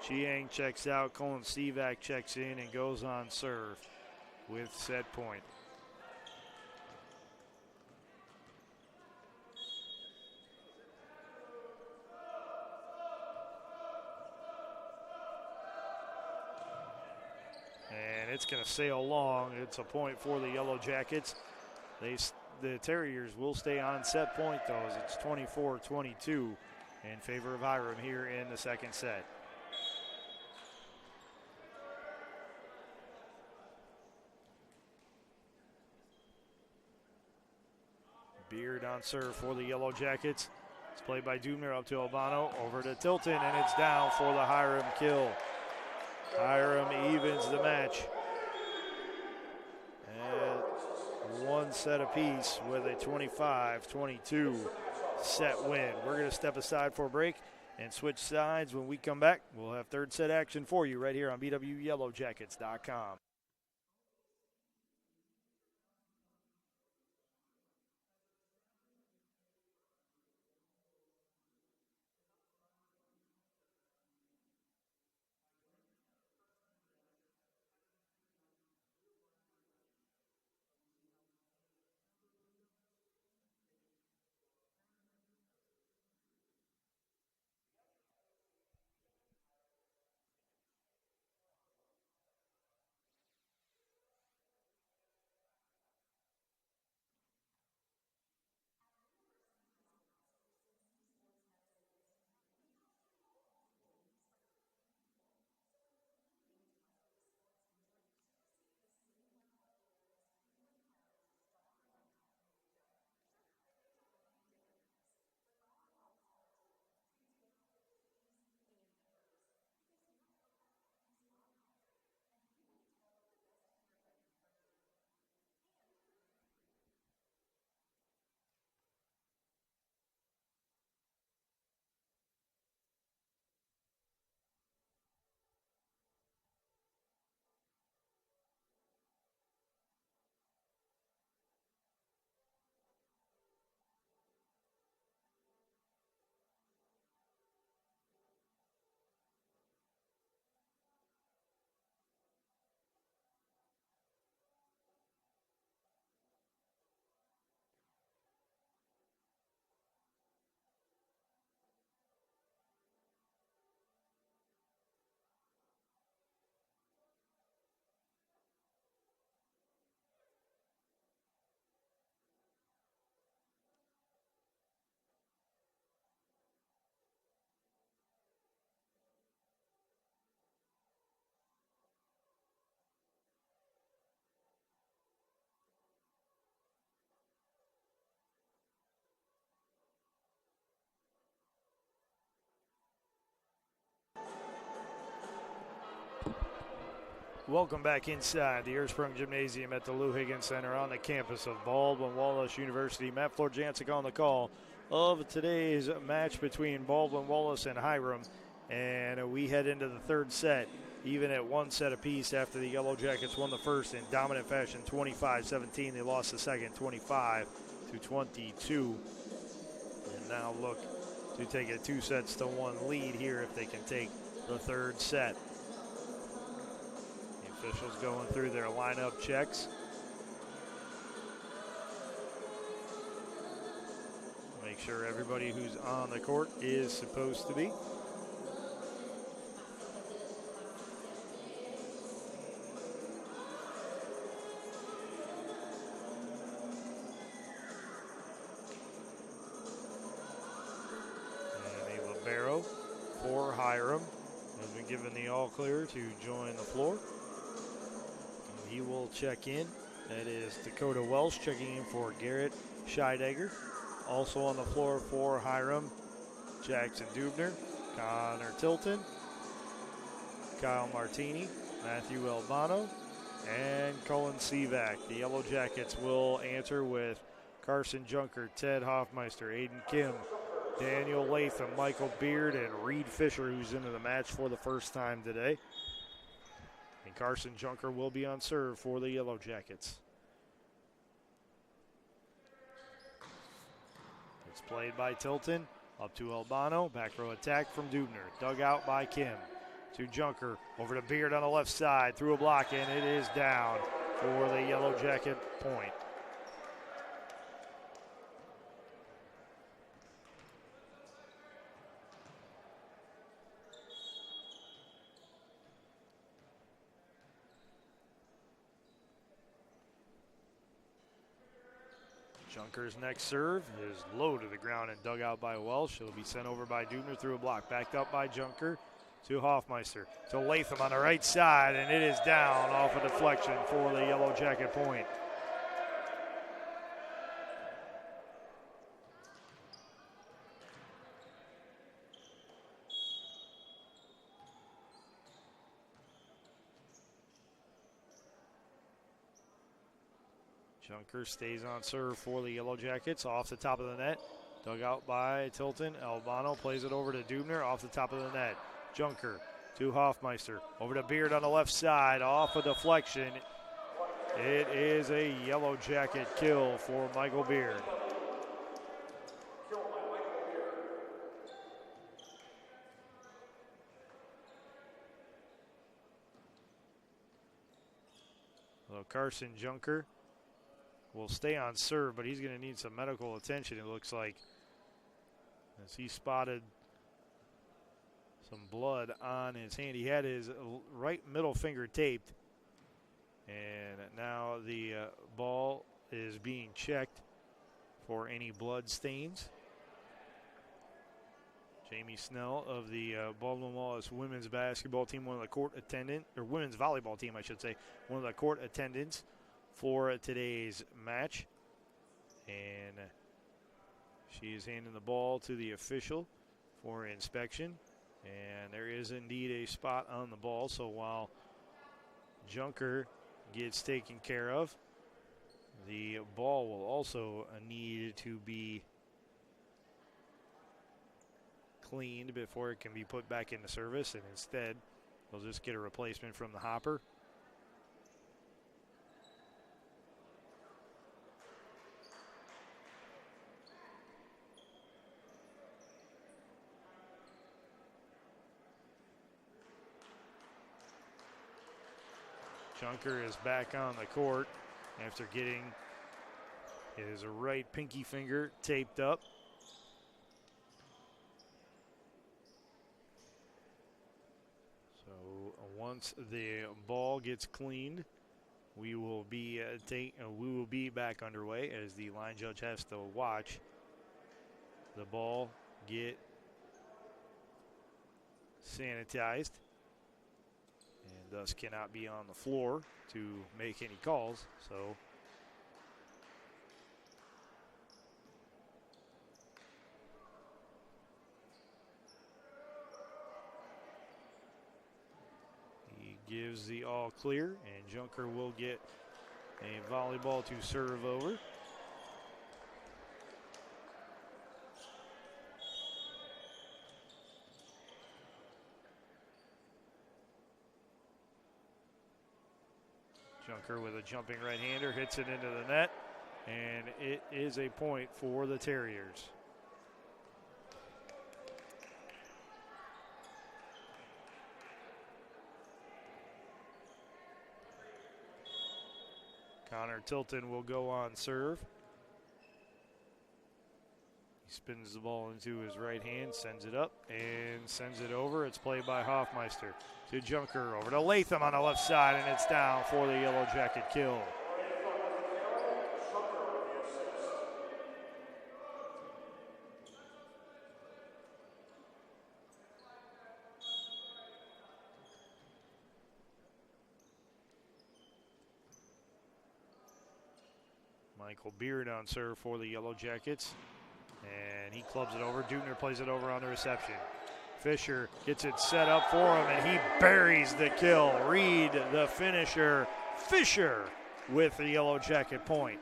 Chiang checks out. Colin Stevak checks in and goes on serve with set point. And it's going to sail long. It's a point for the Yellow Jackets. The Terriers will stay on set point, though, as it's 24-22 in favor of Hiram here in the second set. Beard on serve for the Yellow Jackets. It's played by Dubner up to Albano, over to Tilton, and it's down for the Hiram kill. Hiram evens the match at one set apiece with a 25-22 set win. We're going to step aside for a break and switch sides. When we come back, we'll have third set action for you right here on BWYellowJackets.com. Welcome back inside the Ursprung Gymnasium at the Lou Higgins Center on the campus of Baldwin Wallace University. Matt Florjancic on the call of today's match between Baldwin Wallace and Hiram. And we head into the third set, even at one set apiece after the Yellow Jackets won the first in dominant fashion, 25-17. They lost the second, 25-22. And now look to take a 2-1 lead here if they can take the third set. Officials going through their lineup checks. Make sure everybody who's on the court is supposed to be. And a libero for Hiram has been given the all clear to join the floor. He will check in. That is Dakota Welsh checking in for Garrett Scheidegger. Also on the floor for Hiram, Jackson Dubner, Connor Tilton, Kyle Martini, Matthew Albano, and Cullen Sivak. The Yellow Jackets will answer with Carson Junker, Ted Hoffmeister, Aiden Kim, Daniel Latham, Michael Beard, and Reed Fisher, who's into the match for the first time today. And Carson Junker will be on serve for the Yellow Jackets. It's played by Tilton, up to Albano, back row attack from Dubner, dug out by Kim, to Junker, over to Beard on the left side, through a block, and it is down for the Yellow Jacket point. Junker's next serve is low to the ground and dug out by Welsh. It'll be sent over by Dubner through a block. Backed up by Junker to Hoffmeister. To Latham on the right side, and it is down off a deflection for the Yellow Jacket point. Junker stays on serve for the Yellow Jackets off the top of the net. Dug out by Tilton. Albano plays it over to Dubner off the top of the net. Junker to Hoffmeister. Over to Beard on the left side off a deflection. It is a Yellow Jacket kill for Michael Beard. So Carson Junker will stay on serve, but he's going to need some medical attention, it looks like, as he spotted some blood on his hand. He had his right middle finger taped, and now the ball is being checked for any blood stains. Jamie Snell of the Baldwin Wallace women's basketball team, one of the court attendant, or women's volleyball team, I should say, one of the court attendants for today's match. And she is handing the ball to the official for inspection. And there is indeed a spot on the ball. So while Junker gets taken care of, the ball will also need to be cleaned before it can be put back into service. And instead, they'll just get a replacement from the hopper. Junker is back on the court after getting his right pinky finger taped up. So once the ball gets cleaned, we will be back underway as the line judge has to watch the ball get sanitized, and thus cannot be on the floor to make any calls. So he gives the all clear, and Junker will get a volleyball to serve over. Junker with a jumping right-hander, hits it into the net, and it is a point for the Terriers. Connor Tilton will go on serve. He spins the ball into his right hand, sends it up, and sends it over. It's played by Hoffmeister to Junker, over to Latham on the left side, and it's down for the Yellow Jacket kill. Michael Beard on serve for the Yellow Jackets, and he clubs it over. Dubner plays it over on the reception. Fisher gets it set up for him, and he buries the kill. Reed, the finisher. Fisher with the Yellow Jacket point.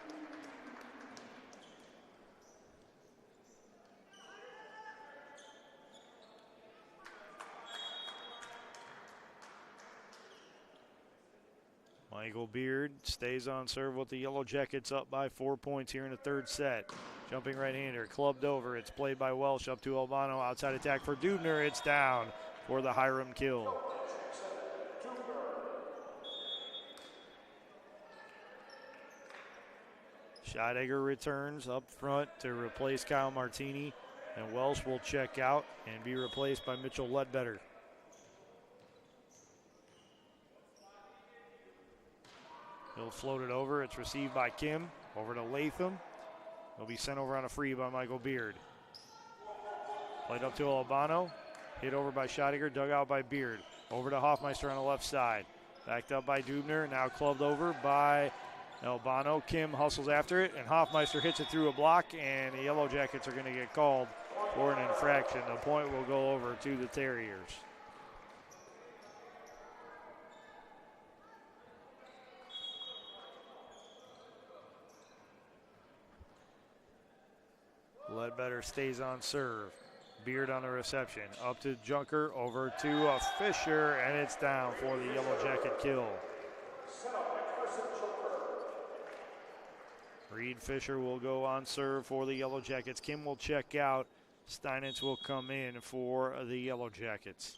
Michael Beard stays on serve with the Yellow Jackets up by 4 points here in the third set. Jumping right-hander, clubbed over. It's played by Welsh up to Albano. Outside attack for Dubner. It's down for the Hiram kill. Scheidegger returns up front to replace Kyle Martini, and Welsh will check out and be replaced by Mitchell Ledbetter. He'll float it over. It's received by Kim. Over to Latham. He'll be sent over on a free by Michael Beard. Played up to Albano. Hit over by Scheidegger. Dug out by Beard. Over to Hoffmeister on the left side. Backed up by Dubner. Now clubbed over by Albano. Kim hustles after it, and Hoffmeister hits it through a block, and the Yellow Jackets are going to get called for an infraction. The point will go over to the Terriers. Ledbetter stays on serve. Beard on the reception. Up to Junker, over to Fisher, and it's down for the Yellow Jacket kill. Reed Fisher will go on serve for the Yellow Jackets. Kim will check out. Steinitz will come in for the Yellow Jackets.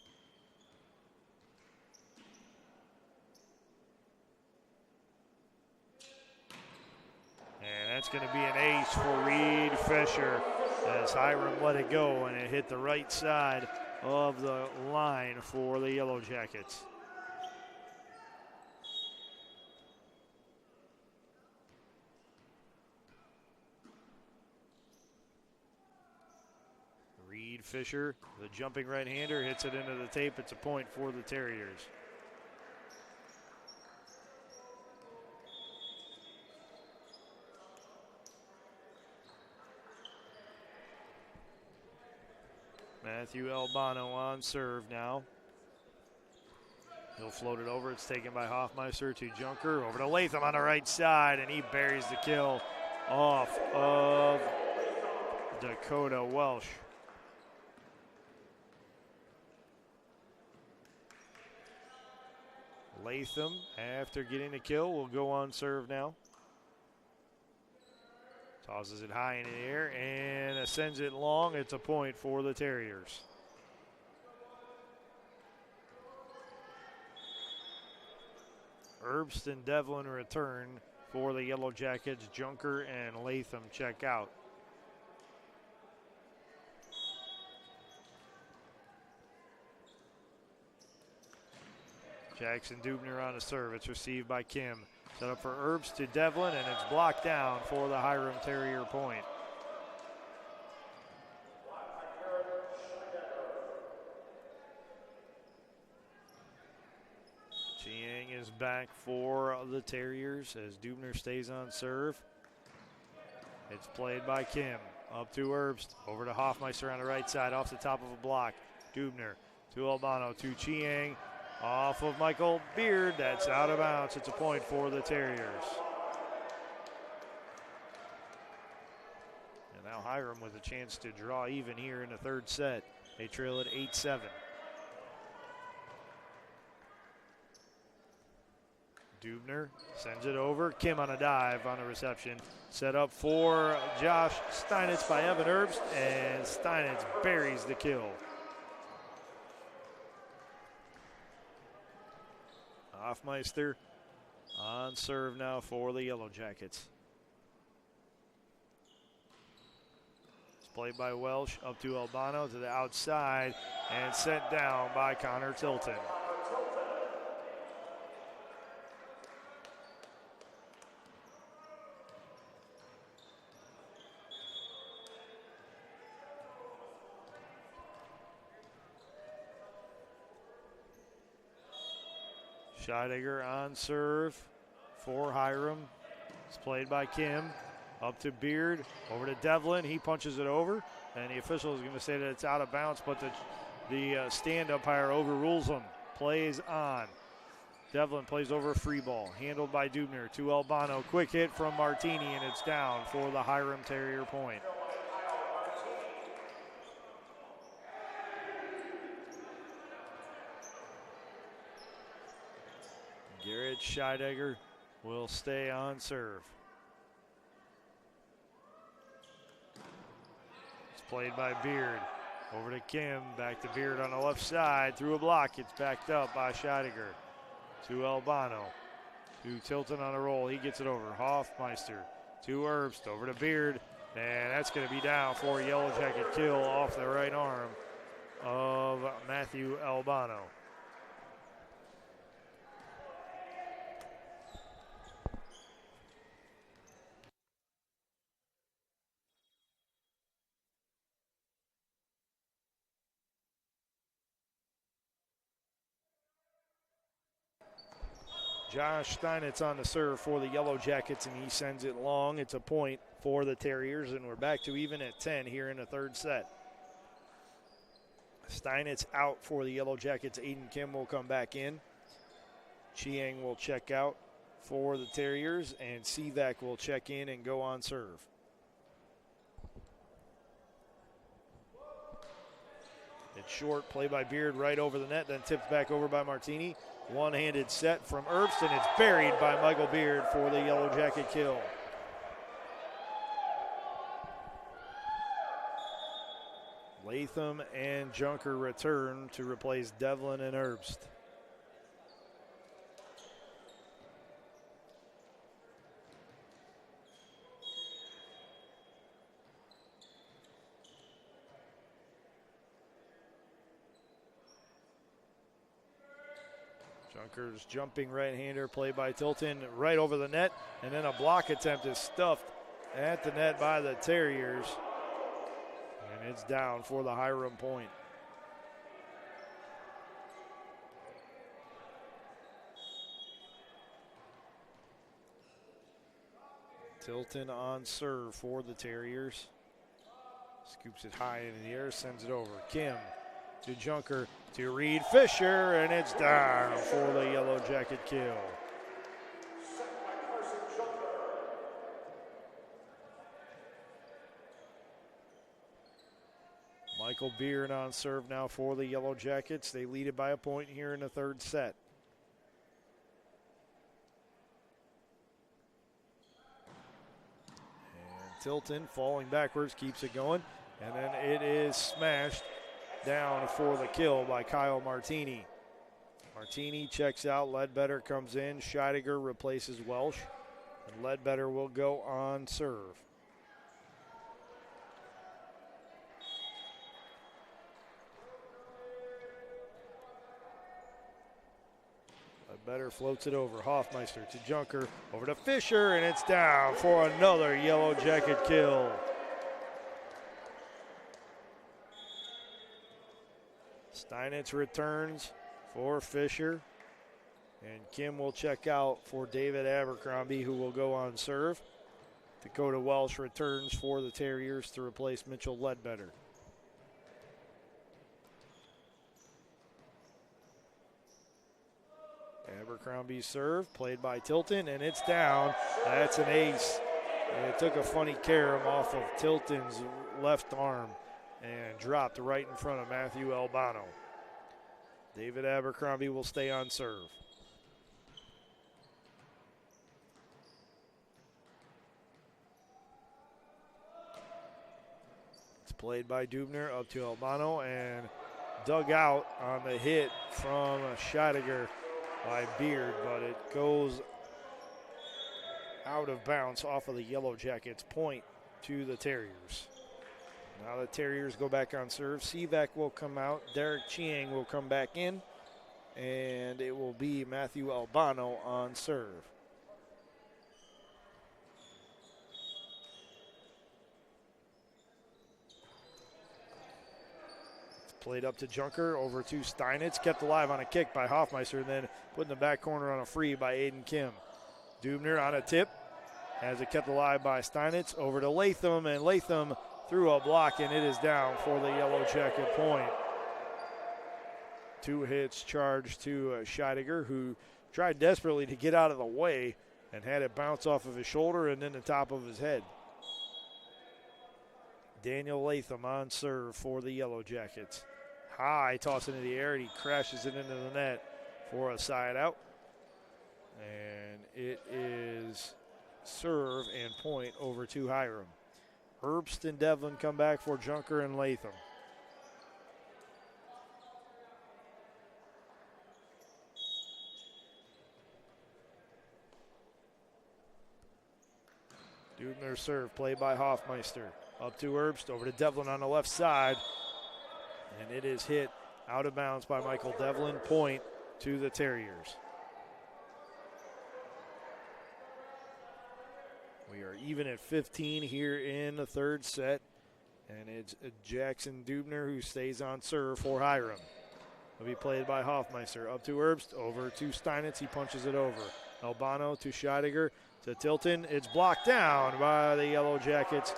And that's going to be an ace for Reed Fisher as Hiram let it go, and it hit the right side of the line for the Yellow Jackets. Reed Fisher, the jumping right-hander, hits it into the tape. It's a point for the Terriers. Matthew Albano on serve now. He'll float it over. It's taken by Hoffmeister to Junker. Over to Latham on the right side, and he buries the kill off of Dakota Welsh. Latham, after getting the kill, will go on serve now. Tosses it high in the air and sends it long. It's a point for the Terriers. Herbst and Devlin return for the Yellow Jackets. Junker and Latham check out. Jackson Dubner on a serve. It's received by Kim. Set up for Herbst to Devlin, and it's blocked down for the Hiram Terrier point. Chiang is back for the Terriers as Dubner stays on serve. It's played by Kim. Up to Herbst. Over to Hoffmeister on the right side off the top of a block. Dubner to Albano to Chiang. Off of Michael Beard. That's out of bounds. It's a point for the Terriers. And now Hiram with a chance to draw even here in the third set. They trail at 8-7. Dubner sends it over. Kim on a dive on a reception. Set up for Josh Steinitz by Evan Herbst, and Steinitz buries the kill. Hoffmeister on serve now for the Yellow Jackets. It's played by Welsh up to Albano to the outside and sent down by Connor Tilton. Scheidegger on serve for Hiram. It's played by Kim. Up to Beard, over to Devlin. He punches it over, and the official is going to say that it's out of bounds, but the stand umpire overrules him. Plays on. Devlin plays over a free ball. Handled by Dubner to Albano. Quick hit from Martini, and it's down for the Hiram Terrier point. Garrett Scheidegger will stay on serve. It's played by Beard. Over to Kim, back to Beard on the left side. Through a block, it's backed up by Scheidegger. To Albano. To Tilton on a roll, he gets it over. Hoffmeister to Herbst, over to Beard. And that's going to be down for a Yellow Jacket kill off the right arm of Matthew Albano. Josh Steinitz on the serve for the Yellow Jackets, and he sends it long. It's a point for the Terriers, and we're back to even at 10 here in the third set. Steinitz out for the Yellow Jackets. Aiden Kim will come back in. Chiang will check out for the Terriers, and Sivak will check in and go on serve. It's short, play by Beard right over the net, then tipped back over by Martini. One-handed set from Herbst, and it's buried by Michael Beard for the Yellow Jacket kill. Latham and Junker return to replace Devlin and Herbst. Junker's jumping right-hander, played by Tilton, right over the net, and then a block attempt is stuffed at the net by the Terriers, and it's down for the Hiram point. Tilton on serve for the Terriers. Scoops it high into the air, sends it over. Kim to Junker to Reed Fisher, and it's down for the Yellow Jacket kill. Michael Beard on serve now for the Yellow Jackets. They lead it by a point here in the third set. And Tilton falling backwards keeps it going, and then it is smashed down for the kill by Kyle Martini. Martini checks out, Ledbetter comes in, Scheidegger replaces Welsh, and Ledbetter will go on serve. Ledbetter floats it over, Hoffmeister to Junker, over to Fisher, and it's down for another Yellow Jacket kill. Steinitz returns for Fisher, and Kim will check out for David Abercrombie, who will go on serve. Dakota Welsh returns for the Terriers to replace Mitchell Ledbetter. Abercrombie serve, played by Tilton, and it's down. That's an ace. And it took a funny carom off of Tilton's left arm and dropped right in front of Matthew Albano. David Abercrombie will stay on serve. It's played by Dubner up to Albano and dug out on the hit from Scheidegger by Beard, but it goes out of bounds off of the Yellow Jackets. Point to the Terriers. Now the Terriers go back on serve. Sivak will come out. Derek Chiang will come back in. And it will be Matthew Albano on serve. It's played up to Junker, over to Steinitz. Kept alive on a kick by Hoffmeister, and then put in the back corner on a free by Aiden Kim. Dubner on a tip. Has it kept alive by Steinitz. Over to Latham, and Latham through a block, and it is down for the Yellow Jacket point. 2 hits charged to Scheidegger, who tried desperately to get out of the way and had it bounce off of his shoulder and then the top of his head. Daniel Latham on serve for the Yellow Jackets. High toss into the air, and he crashes it into the net for a side out. And it is serve and point over to Hiram. Herbst and Devlin come back for Junker and Latham. Dubner serve, played by Hoffmeister. Up to Herbst, over to Devlin on the left side. And it is hit out of bounds by Michael Devlin. Point to the Terriers. We are even at 15 here in the third set. And it's Jackson Dubner who stays on serve for Hiram. Will be played by Hoffmeister. Up to Herbst, over to Steinitz. He punches it over. Albano to Scheidegger. To Tilton, it's blocked down by the Yellow Jackets.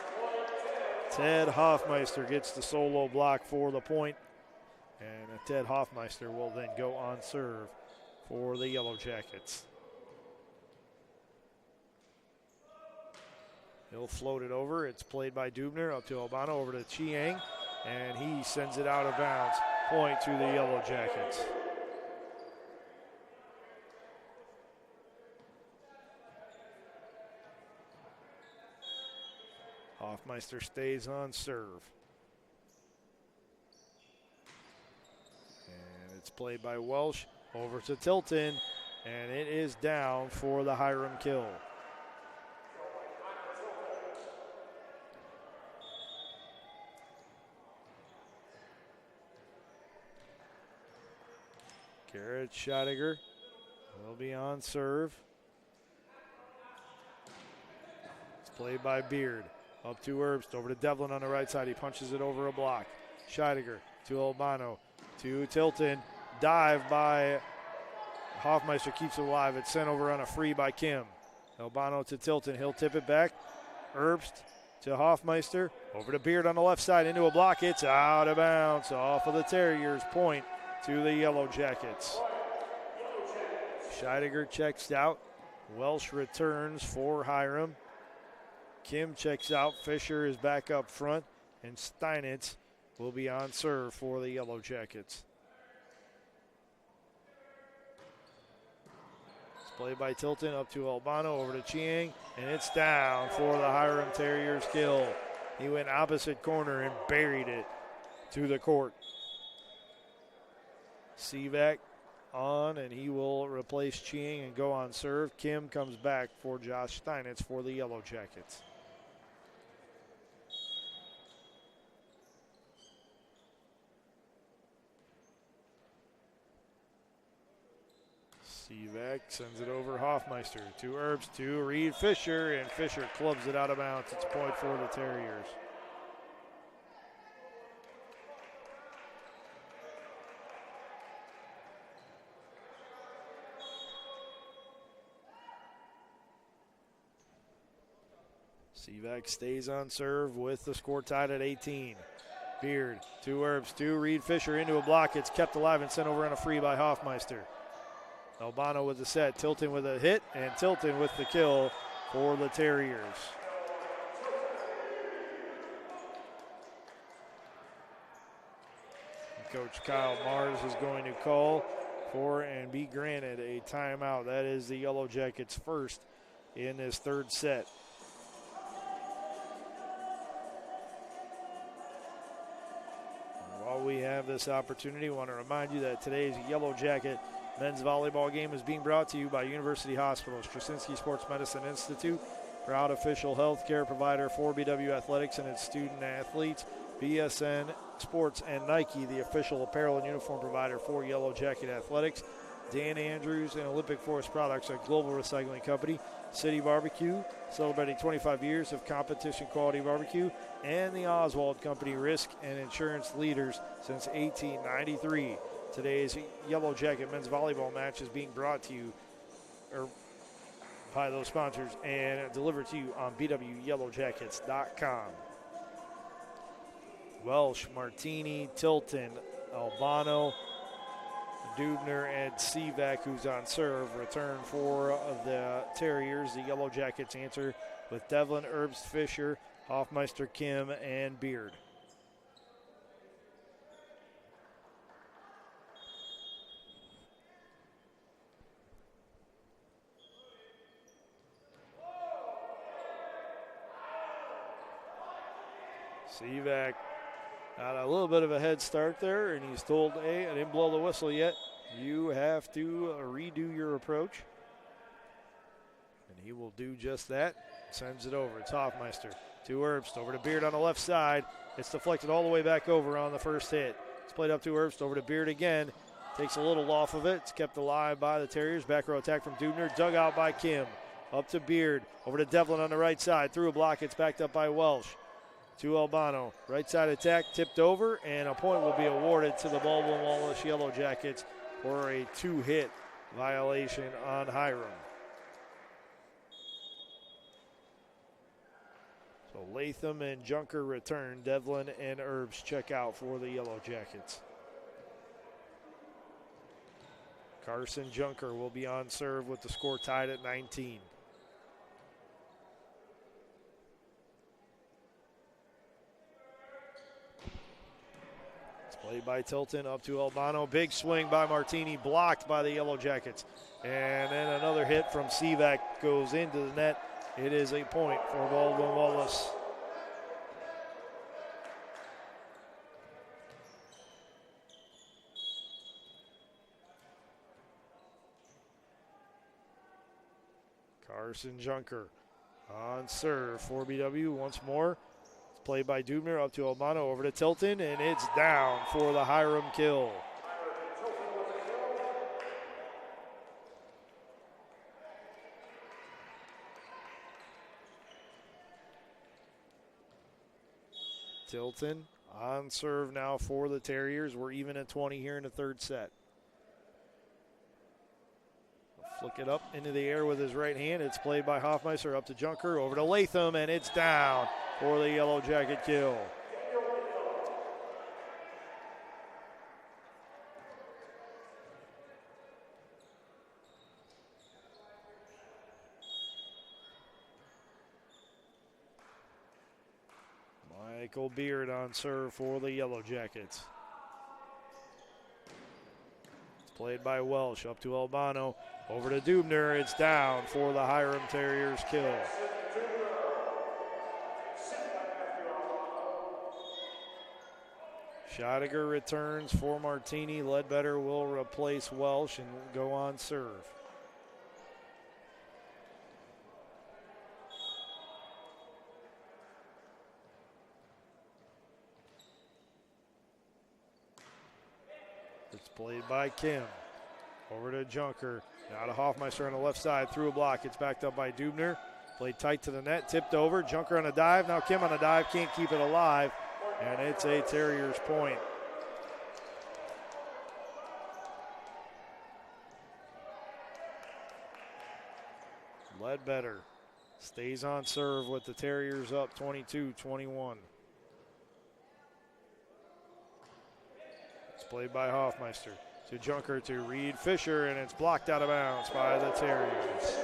Ted Hoffmeister gets the solo block for the point, and Ted Hoffmeister will then go on serve for the Yellow Jackets. He'll float it over. It's played by Dubner up to Albano, over to Chiang, and he sends it out of bounds. Point to the Yellow Jackets. Hoffmeister stays on serve. And it's played by Welsh over to Tilton, and it is down for the Hiram kill. Garrett Scheidegger will be on serve. It's played by Beard. Up to Herbst, over to Devlin on the right side. He punches it over a block. Scheidegger to Albano, to Tilton. Dive by Hoffmeister, keeps it alive. It's sent over on a free by Kim. Albano to Tilton. He'll tip it back. Herbst to Hoffmeister. Over to Beard on the left side, into a block. It's out of bounds off of the Terriers. Point to the Yellow Jackets. Scheidegger checks out. Welsh returns for Hiram. Kim checks out. Fisher is back up front, and Steinitz will be on serve for the Yellow Jackets. It's played by Tilton up to Albano, over to Chiang, and it's down for the Hiram Terriers kill. He went opposite corner and buried it to the court. Sivak on, and he will replace Chiang and go on serve. Kim comes back for Josh Steinitz for the Yellow Jackets. Sivak sends it over Hoffmeister to Herbst to Reed Fisher, and Fisher clubs it out of bounds. It's a point for the Terriers. Sivak stays on serve with the score tied at 18. Beard to Herbst to Reed Fisher, into a block. It's kept alive and sent over on a free by Hoffmeister. Albano with the set, Tilton with a hit, and Tilton with the kill for the Terriers. Coach Kyle Mars is going to call for and be granted a timeout. That is the Yellow Jackets' first in this third set. While we have this opportunity, I want to remind you that today's Yellow Jacket men's volleyball game is being brought to you by University Hospital, Straczynski Sports Medicine Institute, proud official health care provider for BW Athletics and its student athletes, BSN Sports, and Nike, the official apparel and uniform provider for Yellow Jacket Athletics. Dan Andrews and Olympic Forest Products, a global recycling company. City Barbecue, celebrating 25 years of competition quality barbecue. And the Oswald Company, risk and insurance leaders since 1893. Today's Yellow Jacket men's volleyball match is being brought to you by those sponsors and delivered to you on bwyellowjackets.com. Welsh, Martini, Tilton, Albano, Dubner, and Sivak, who's on serve. Return for the Terriers. The Yellow Jackets answer with Devlin, Herbst, Fisher, Hoffmeister, Kim, and Beard. Sivak got a little bit of a head start there, and he's told, hey, I didn't blow the whistle yet. You have to redo your approach. And he will do just that. Sends it over. It's Hoffmeister to Herbst. Over to Beard on the left side. It's deflected all the way back over on the first hit. It's played up to Herbst. Over to Beard again. Takes a little off of it. It's kept alive by the Terriers. Back row attack from Dubner. Dug out by Kim. Up to Beard. Over to Devlin on the right side. Through a block. It's backed up by Welsh. To Albano. Right side attack tipped over, and a point will be awarded to the Baldwin Wallace Yellow Jackets for a two-hit violation on Hiram. So Latham and Junker return. Devlin and Herbst check out for the Yellow Jackets. Carson Junker will be on serve with the score tied at 19. Played by Tilton up to Albano. Big swing by Martini, blocked by the Yellow Jackets. And then another hit from Sivak goes into the net. It is a point for Baldwin Wallace. Carson Junker on serve for BW once more. Played by Dubner up to Albano, over to Tilton, and it's down for the Hiram kill. Tilton on serve now for the Terriers. We're even at 20 here in the third set. Flick it up into the air with his right hand. It's played by Hoffmeister up to Junker, over to Latham, and it's down for the Yellow Jacket kill. Michael Beard on serve for the Yellow Jackets. It's played by Welsh up to Albano, over to Dubner. It's down for the Hiram Terriers kill. Schottiger returns for Martini. Ledbetter will replace Welsh and go on serve. It's played by Kim. Over to Junker. Now to Hoffmeister on the left side. Through a block. It's backed up by Dubner. Played tight to the net. Tipped over. Junker on a dive. Now Kim on a dive. Can't keep it alive. And it's a Terriers point. Ledbetter stays on serve with the Terriers up 22-21. It's played by Hoffmeister. To Junker to Reed Fisher, and it's blocked out of bounds by the Terriers.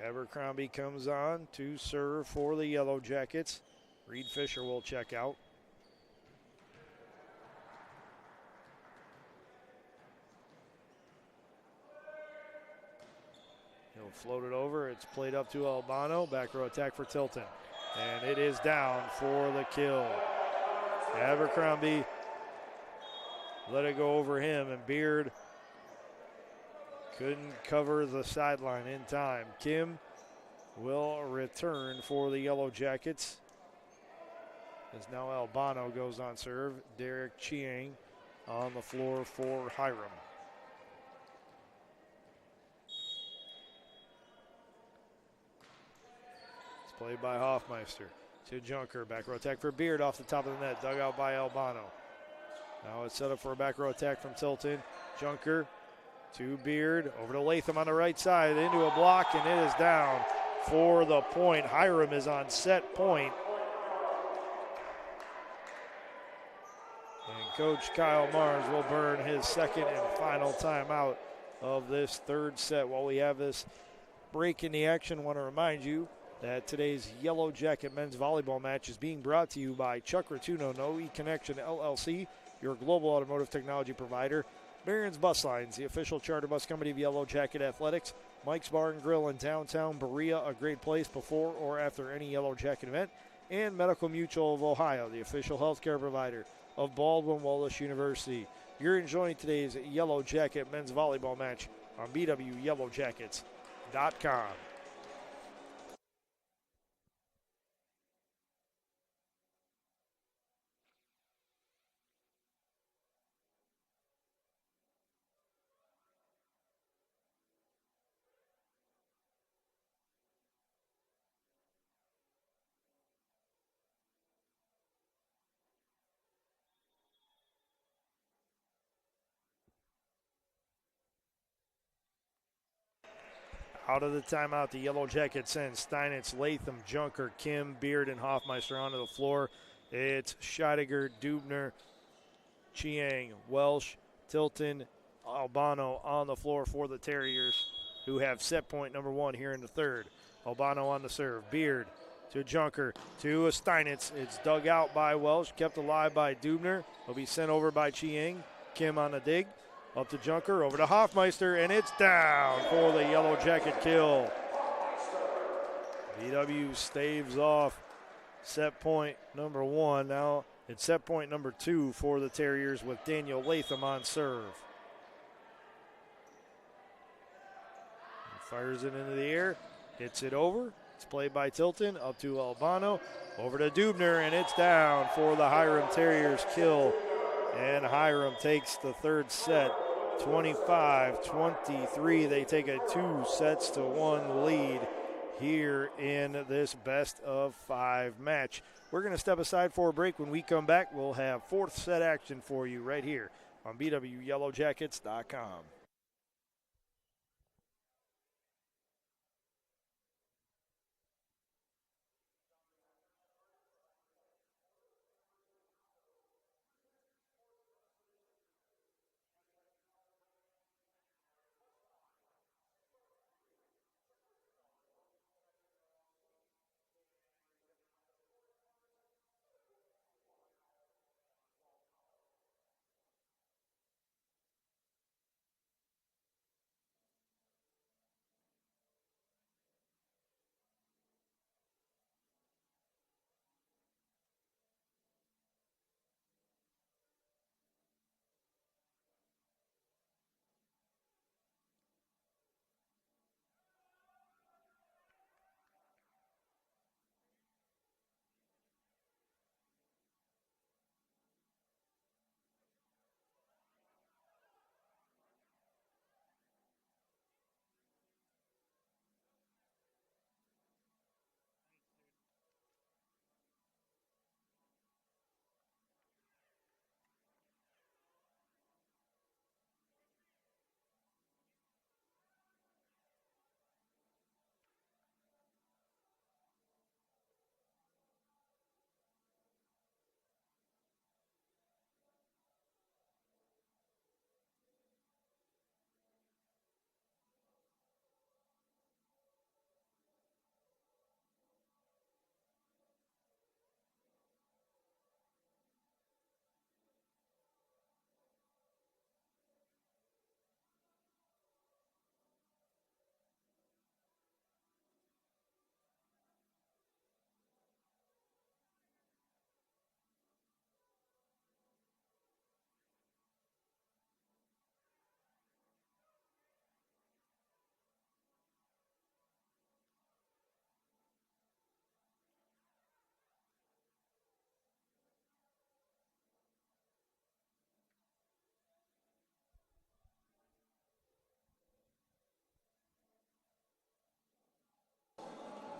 Abercrombie comes on to serve for the Yellow Jackets. Reed Fisher will check out. He'll float it over. It's played up to Albano. Back row attack for Tilton. And it is down for the kill. Abercrombie let it go over him, and Beard couldn't cover the sideline in time. Kim will return for the Yellow Jackets. As now Albano goes on serve. Derek Chiang on the floor for Hiram. It's played by Hoffmeister to Junker. Back row attack for Beard off the top of the net. Dug out by Albano. Now it's set up for a back row attack from Tilton. Junker to Beard, over to Latham on the right side, into a block, and it is down for the point. Hiram is on set point. And Coach Kyle Mars will burn his second and final timeout of this third set. While we have this break in the action, I want to remind you that today's Yellow Jacket men's volleyball match is being brought to you by Chuck Rotuno, No E Connection LLC, your global automotive technology provider. Barron's Bus Lines, the official charter bus company of Yellow Jacket Athletics. Mike's Bar and Grill in downtown Berea, a great place before or after any Yellow Jacket event. And Medical Mutual of Ohio, the official healthcare provider of Baldwin Wallace University. You're enjoying today's Yellow Jacket men's volleyball match on BWYellowJackets.com. Out of the timeout, the Yellow Jackets send Steinitz, Latham, Junker, Kim, Beard, and Hoffmeister onto the floor. It's Scheidegger, Dubner, Chiang, Welsh, Tilton, Albano on the floor for the Terriers, who have set point number one here in the third. Albano on the serve. Beard to Junker to Steinitz. It's dug out by Welsh, kept alive by Dubner. Will be sent over by Chiang. Kim on the dig. Up to Junker, over to Hoffmeister, and it's down for the Yellow Jacket kill. BW staves off set point number one. Now it's set point number two for the Terriers with Daniel Latham on serve. He fires it into the air, hits it over. It's played by Tilton, up to Albano, over to Dubner, and it's down for the Hiram Terriers kill. And Hiram takes the third set, 25-23. They take a 2-1 lead here in this best-of-5 match. We're going to step aside for a break. When we come back, we'll have fourth set action for you right here on BWYellowJackets.com.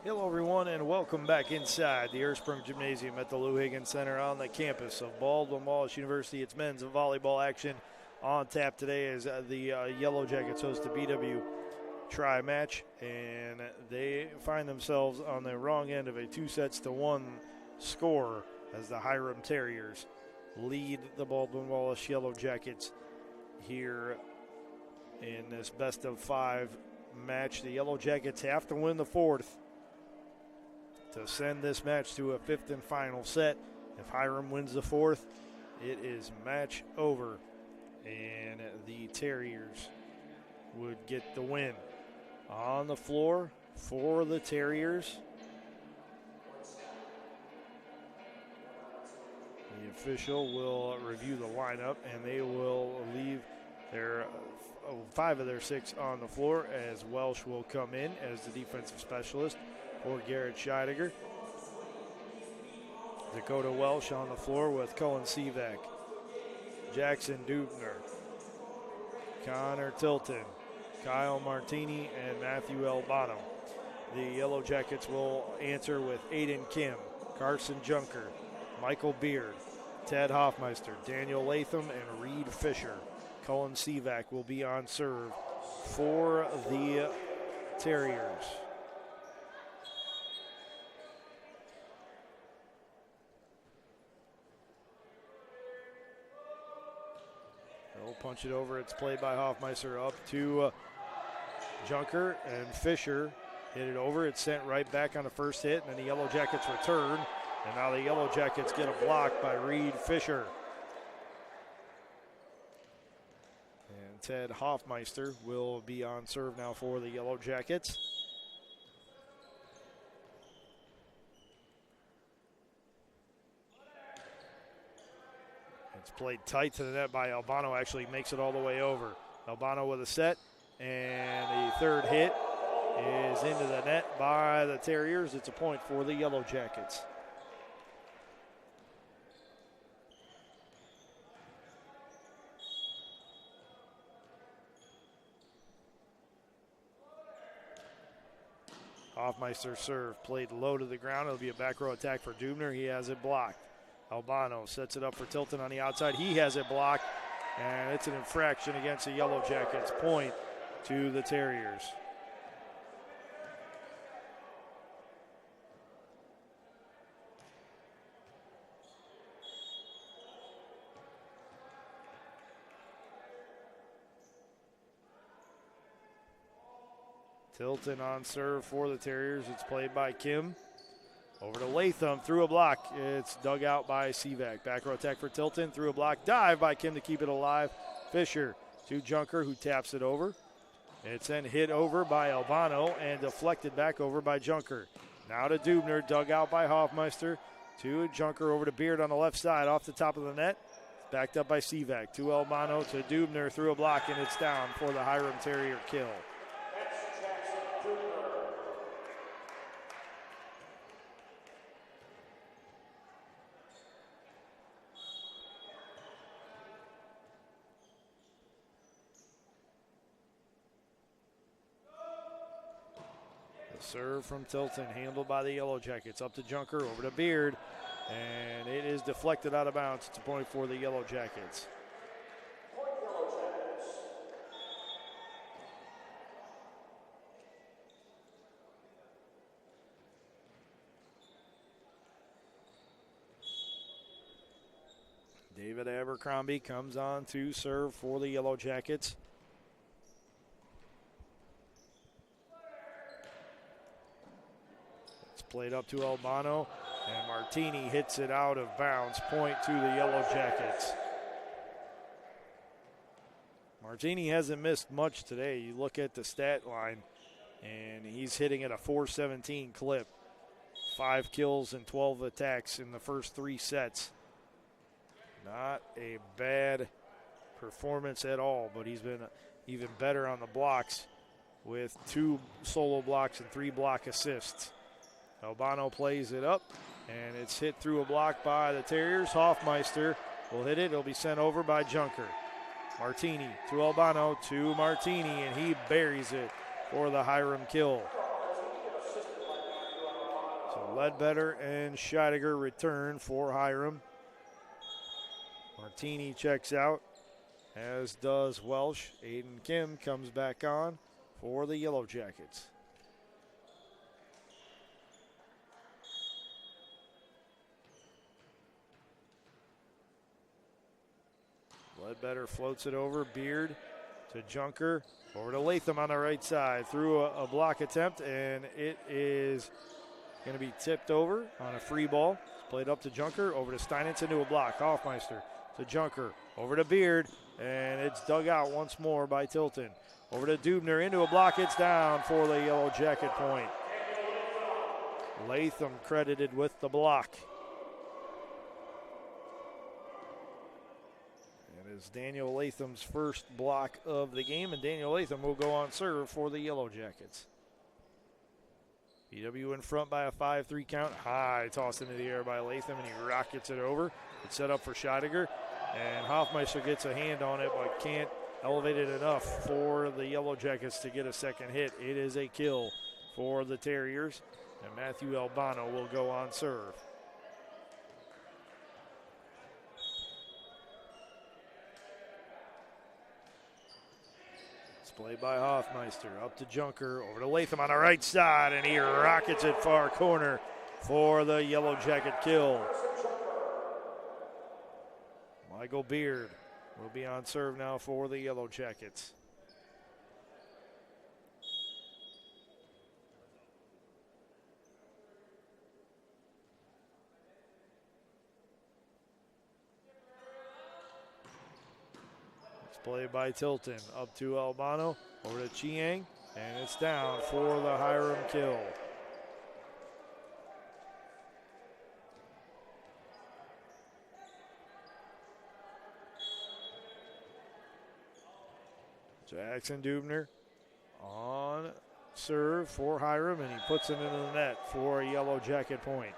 Hello, everyone, and welcome back inside the Ursprung Gymnasium at the Lou Higgins Center on the campus of Baldwin Wallace University. It's men's volleyball action on tap today as the Yellow Jackets host the BW tri-match, and they find themselves on the wrong end of a 2-1 score as the Hiram Terriers lead the Baldwin Wallace Yellow Jackets here in this best-of-5 match. The Yellow Jackets have to win the fourth to send this match to a fifth and final set. If Hiram wins the fourth, it is match over, and the Terriers would get the win. On the floor for the Terriers, the official will review the lineup, and they will leave their 5 of their 6 on the floor, as Welsh will come in as the defensive specialist for Garrett Scheidegger. Dakota Welsh on the floor with Cullen Sivak, Jackson Dubner, Connor Tilton, Kyle Martini, and Matthew Albano. The Yellow Jackets will answer with Aiden Kim, Carson Junker, Michael Beard, Ted Hoffmeister, Daniel Latham, and Reed Fisher. Cullen Sivak will be on serve for the Terriers. They'll punch it over. It's played by Hoffmeister up to Junker, and Fisher hit it over. It's sent right back on the first hit, and then the Yellow Jackets return. And now the Yellow Jackets get a block by Reed Fisher. And Ted Hoffmeister will be on serve now for the Yellow Jackets. It's played tight to the net by Albano, actually makes it all the way over. Albano with a set, and the third hit is into the net by the Terriers. It's a point for the Yellow Jackets. Hoffmeister's serve played low to the ground. It'll be a back row attack for Dubner. He has it blocked. Albano sets it up for Tilton on the outside. He has it blocked, and it's an infraction against the Yellow Jackets. Point to the Terriers. Tilton on serve for the Terriers. It's played by Kim. Over to Latham, through a block. It's dug out by Sivak. Back row attack for Tilton, through a block. Dive by Kim to keep it alive. Fisher to Junker, who taps it over. It's then hit over by Albano and deflected back over by Junker. Now to Dubner, dug out by Hoffmeister. To Junker, over to Beard on the left side, off the top of the net. Backed up by Sivak. To Albano, to Dubner, through a block, and it's down for the Hiram Terrier kill. Serve from Tilton, handled by the Yellow Jackets. Up to Junker, over to Beard, and it is deflected out of bounds. It's a point for the Yellow Jackets. David Abercrombie comes on to serve for the Yellow Jackets. Played up to Albano, and Martini hits it out of bounds. Point to the Yellow Jackets. Martini hasn't missed much today. You look at the stat line, and he's hitting at a .417 clip. 5 kills and 12 attacks in the first 3 sets. Not a bad performance at all, but he's been even better on the blocks with 2 solo blocks and 3 block assists. Albano plays it up, and it's hit through a block by the Terriers. Hoffmeister will hit it. It'll be sent over by Junker. Martini to Albano to Martini, and he buries it for the Hiram kill. Ledbetter and Scheidegger return for Hiram. Martini checks out, as does Welsh. Aiden Kim comes back on for the Yellow Jackets. Ledbetter floats it over. Beard to Junker. Over to Latham on the right side. Through a block attempt, and it is going to be tipped over on a free ball. It's played up to Junker. Over to Steinitz into a block. Hoffmeister to Junker. Over to Beard, and it's dug out once more by Tilton. Over to Dubner into a block. It's down for the Yellow Jacket point. Latham credited with the block. Is Daniel Latham's first block of the game, and Daniel Latham will go on serve for the Yellow Jackets. BW in front by a 5-3 count. High toss into the air by Latham, and he rockets it over. It's set up for Scheidegger, and Hoffmeister gets a hand on it but can't elevate it enough for the Yellow Jackets to get a second hit. It is a kill for the Terriers, and Matthew Albano will go on serve. Played by Hoffmeister, up to Junker, over to Latham on the right side, and he rockets it far corner for the Yellow Jacket kill. Michael Beard will be on serve now for the Yellow Jackets. Played by Tilton, up to Albano, over to Chiang, and it's down for the Hiram kill. Jackson Dubner on serve for Hiram, and he puts it into the net for a Yellow Jacket point.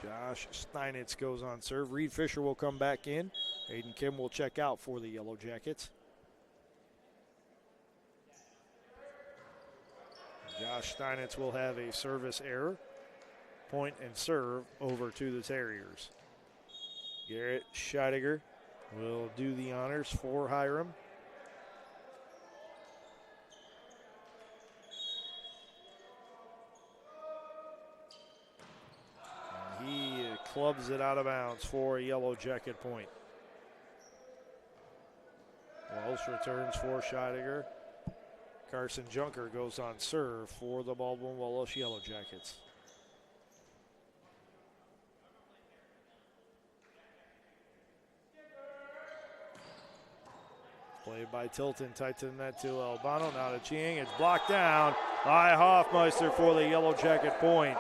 Josh Steinitz goes on serve. Reed Fisher will come back in. Aiden Kim will check out for the Yellow Jackets. Josh Steinitz will have a service error. Point and serve over to the Terriers. Garrett Scheidegger will do the honors for Hiram. He clubs it out of bounds for a Yellow Jacket point. Welsh returns for Scheidegger. Carson Junker goes on serve for the Baldwin Wallace Yellow Jackets. Played by Tilton, tight to the net to Albano, now to Chiang. It's blocked down by Hoffmeister for the Yellow Jacket point.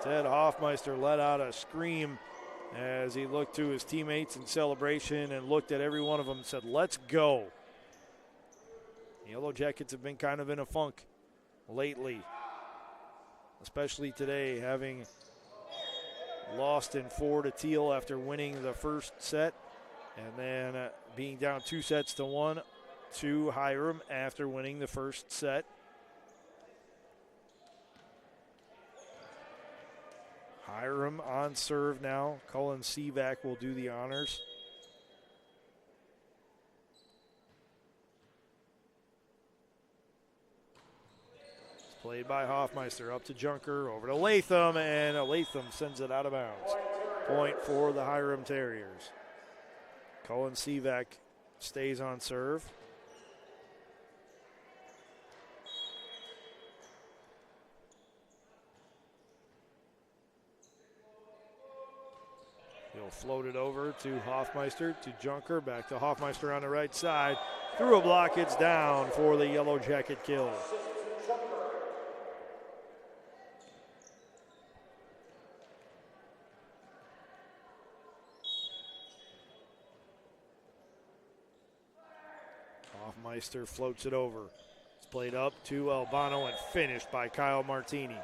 Ted Hoffmeister let out a scream as he looked to his teammates in celebration and looked at every one of them and said, "Let's go." The Yellow Jackets have been kind of in a funk lately, especially today, having lost in 4 to Teal after winning the first set, and then being down 2-1 to Hiram after winning the first set. Hiram on serve now. Cullen Sivak will do the honors. It's played by Hoffmeister, up to Junker, over to Latham, and Latham sends it out of bounds. Point for the Hiram Terriers. Cullen Sivak stays on serve. He'll float it over to Hoffmeister, to Junker, back to Hoffmeister on the right side. Through a block, it's down for the Yellow Jacket kill. Hoffmeister floats it over. It's played up to Albano and finished by Kyle Martini.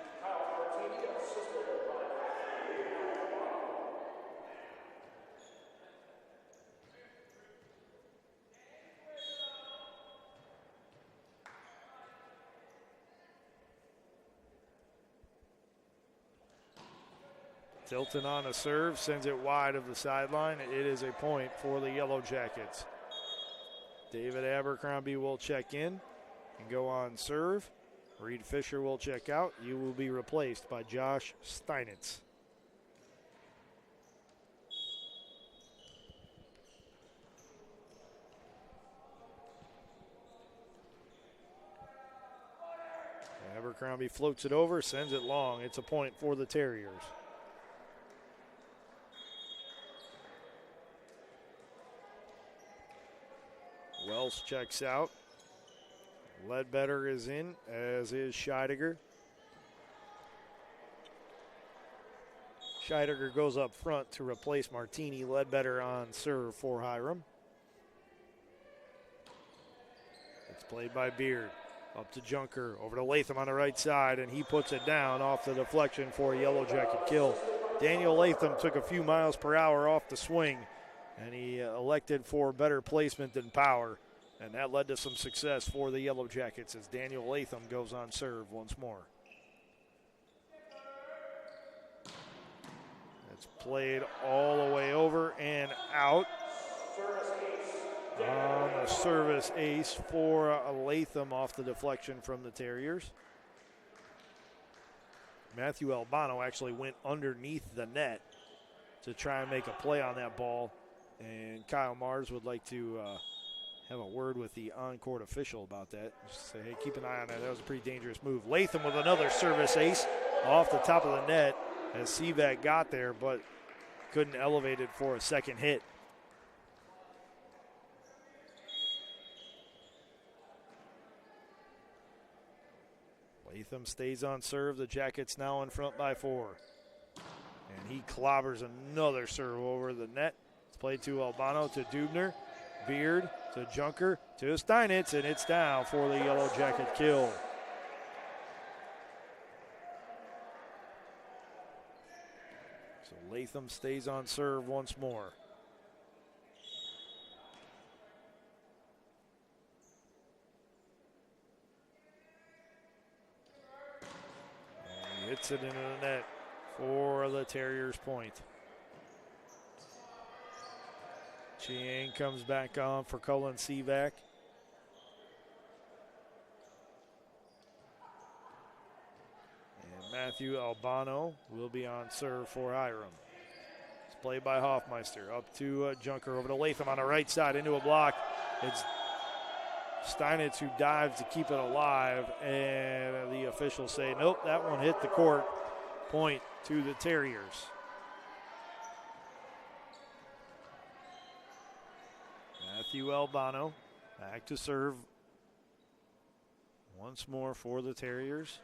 Tilton on a serve, sends it wide of the sideline. It is a point for the Yellow Jackets. David Abercrombie will check in and go on serve. Reed Fisher will check out. You will be replaced by Josh Steinitz. Abercrombie floats it over, sends it long. It's a point for the Terriers. Wells checks out. Ledbetter is in, as is Scheidegger. Scheidegger goes up front to replace Martini. Ledbetter on serve for Hiram. It's played by Beard. Up to Junker, over to Latham on the right side, and he puts it down off the deflection for a Yellow Jacket kill. Daniel Latham took a few miles per hour off the swing, and he elected for better placement than power, and that led to some success for the Yellow Jackets as Daniel Latham goes on serve once more. It's played all the way over and out. On a service ace for Latham off the deflection from the Terriers. Matthew Albano actually went underneath the net to try and make a play on that ball, and Kyle Mars would like to have a word with the on-court official about that. Just say, hey, keep an eye on that. That was a pretty dangerous move. Latham with another service ace off the top of the net as Sevac got there, but couldn't elevate it for a second hit. Latham stays on serve. The Jackets now in front by 4. And he clobbers another serve over the net. It's played to Albano, to Dubner. Beard to Junker to Steinitz, and it's down for the Yellow Jacket kill. So Latham stays on serve once more. Hits it into the net for the Terriers' point. Chiang comes back on for Cullen Sevac. And Matthew Albano will be on serve for Hiram. It's played by Hoffmeister. Up to Junker, over to Latham on the right side into a block. It's Steinitz who dives to keep it alive, and the officials say, nope, that one hit the court. Point to the Terriers. Matthew Albano back to serve once more for the Terriers.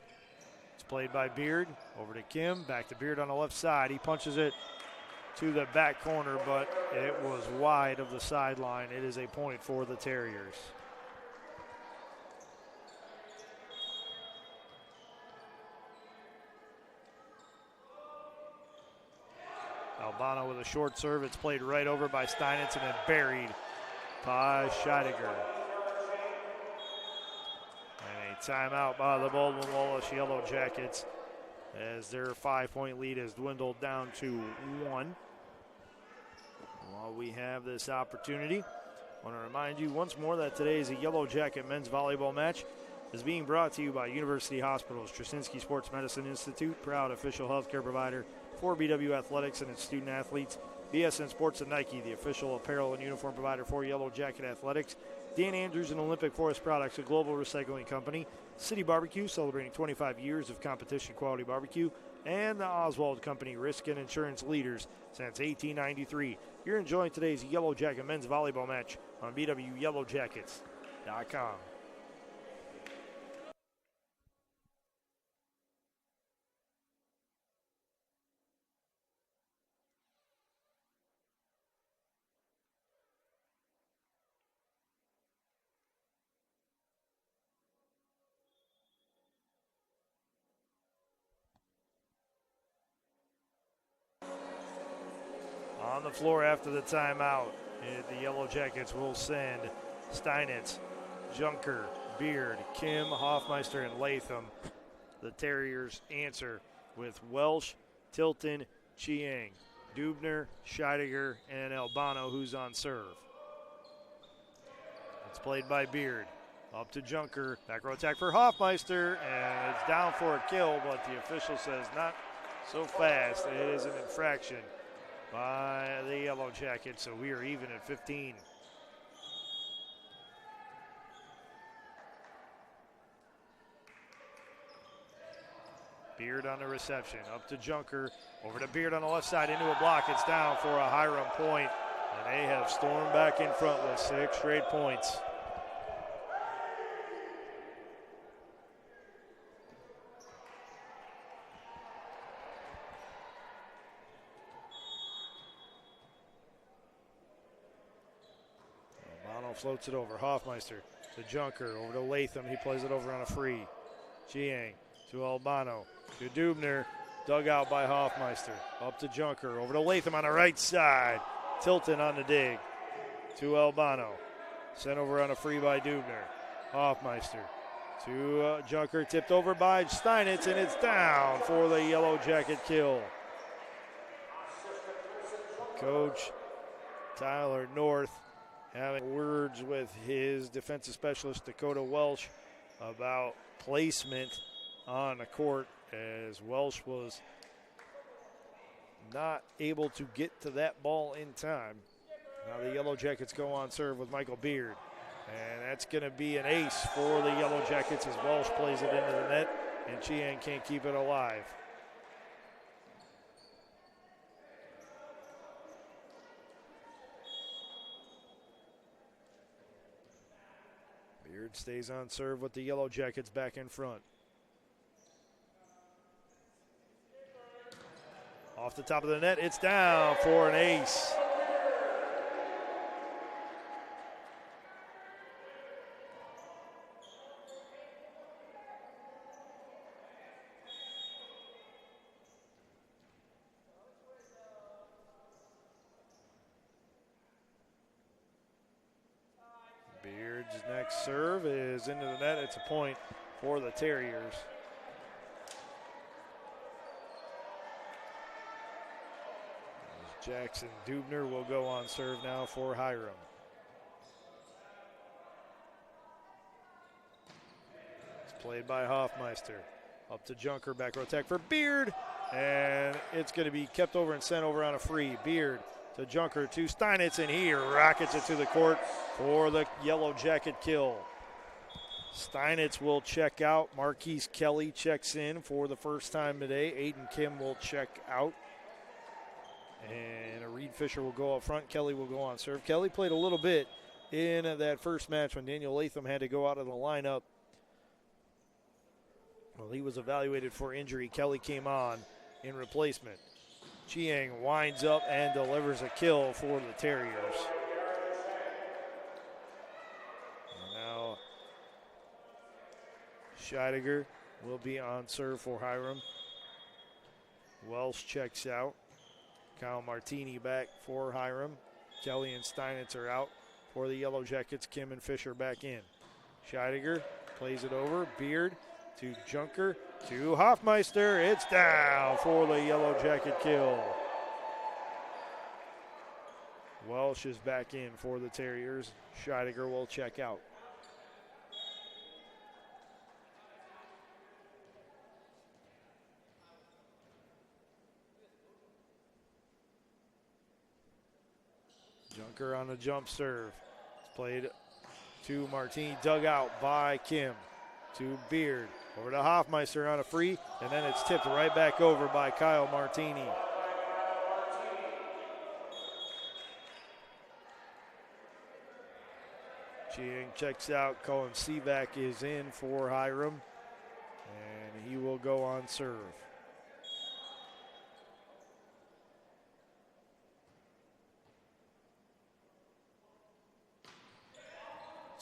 It's played by Beard, over to Kim, back to Beard on the left side. He punches it to the back corner, but it was wide of the sideline. It is a point for the Terriers. Albano with a short serve. It's played right over by Steinitz and then buried by Scheidegger. And a timeout by the Baldwin Wallace Yellow Jackets as their 5-point lead has dwindled down to 1. While we have this opportunity, I want to remind you once more that today's Yellow Jacket men's volleyball match is being brought to you by University Hospitals, Straczynski Sports Medicine Institute, proud official healthcare provider for BW Athletics and its student athletes. BSN Sports and Nike, the official apparel and uniform provider for Yellow Jacket Athletics. Dan Andrews and Olympic Forest Products, a global recycling company. City Barbecue, celebrating 25 years of competition quality barbecue. And the Oswald Company, risk and insurance leaders since 1893. You're enjoying today's Yellow Jacket men's volleyball match on BWYellowJackets.com. On the floor after the timeout, the Yellow Jackets will send Steinitz, Junker, Beard, Kim, Hoffmeister, and Latham. The Terriers answer with Welsh, Tilton, Chiang, Dubner, Scheidegger, and Albano, who's on serve. It's played by Beard. Up to Junker. Back row attack for Hoffmeister, and it's down for a kill, but the official says not so fast. It is an infraction by the Yellow Jackets, so we are even at 15. Beard on the reception, up to Junker, over to Beard on the left side, into a block. It's down for a Hiram point, and they have stormed back in front with 6 straight points. Albano floats it over, Hoffmeister to Junker, over to Latham. He plays it over on a free. Chiang to Albano. To Dubner, dug out by Hoffmeister. Up to Junker, over to Latham on the right side. Tilton on the dig. To Albano. Sent over on a free by Dubner. Hoffmeister to Junker, tipped over by Steinitz, and it's down for the Yellow Jacket kill. Coach Tyler North having words with his defensive specialist, Dakota Welsh, about placement on the court, as Welsh was not able to get to that ball in time. Now the Yellow Jackets go on serve with Michael Beard, and that's going to be an ace for the Yellow Jackets as Welsh plays it into the net, and Chiang can't keep it alive. Beard stays on serve with the Yellow Jackets back in front. Off the top of the net, it's down for an ace. Beard's next serve is into the net. It's a point for the Terriers. Jackson Dubner will go on serve now for Hiram. It's played by Hoffmeister. Up to Junker, back row attack for Beard, and it's going to be kept over and sent over on a free. Beard to Junker to Steinitz, and he rockets it to the court for the Yellow Jacket kill. Steinitz will check out. Marquise Kelly checks in for the first time today. Aiden Kim will check out. And Reed Fisher will go up front. Kelly will go on serve. Kelly played a little bit in that first match when Daniel Latham had to go out of the lineup. Well, he was evaluated for injury. Kelly came on in replacement. Chiang winds up and delivers a kill for the Terriers. And now Scheidegger will be on serve for Hiram. Welsh checks out. Kyle Martini back for Hiram. Kelly and Steinitz are out for the Yellow Jackets. Kim and Fisher back in. Scheidegger plays it over. Beard to Junker to Hoffmeister. It's down for the Yellow Jacket kill. Welsh is back in for the Terriers. Scheidegger will check out. Junker on the jump serve. It's played to Martini, dug out by Kim. To Beard, over to Hoffmeister on a free, and then it's tipped right back over by Kyle Martini. Chiang checks out. Cohen Sivak is in for Hiram, and he will go on serve.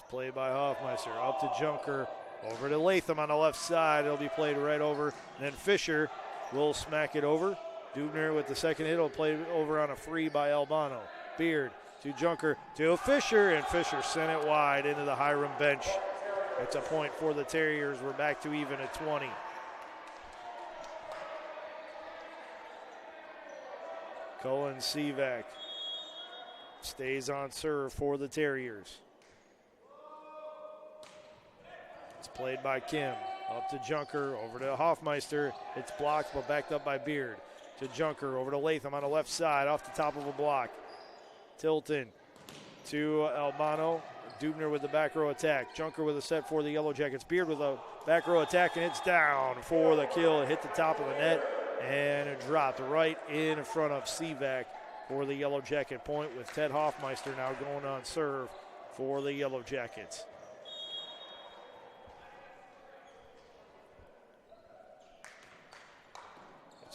Played by Hoffmeister, up to Junker, over to Latham on the left side. It'll be played right over, and then Fisher will smack it over. Dubner with the second hit will play over on a free by Albano. Beard to Junker to Fisher, and Fisher sent it wide into the Hiram bench. It's a point for the Terriers. We're back to even at 20. Cullen Sivak stays on serve for the Terriers. It's played by Kim. Up to Junker, over to Hoffmeister. It's blocked, but backed up by Beard. To Junker, over to Latham on the left side, off the top of a block. Tilton to Albano. Dubner with the back row attack. Junker with a set for the Yellow Jackets. Beard with a back row attack, and it's down for the kill. It hit the top of the net, and it dropped right in front of Sivak for the Yellow Jacket point, with Ted Hoffmeister now going on serve for the Yellow Jackets.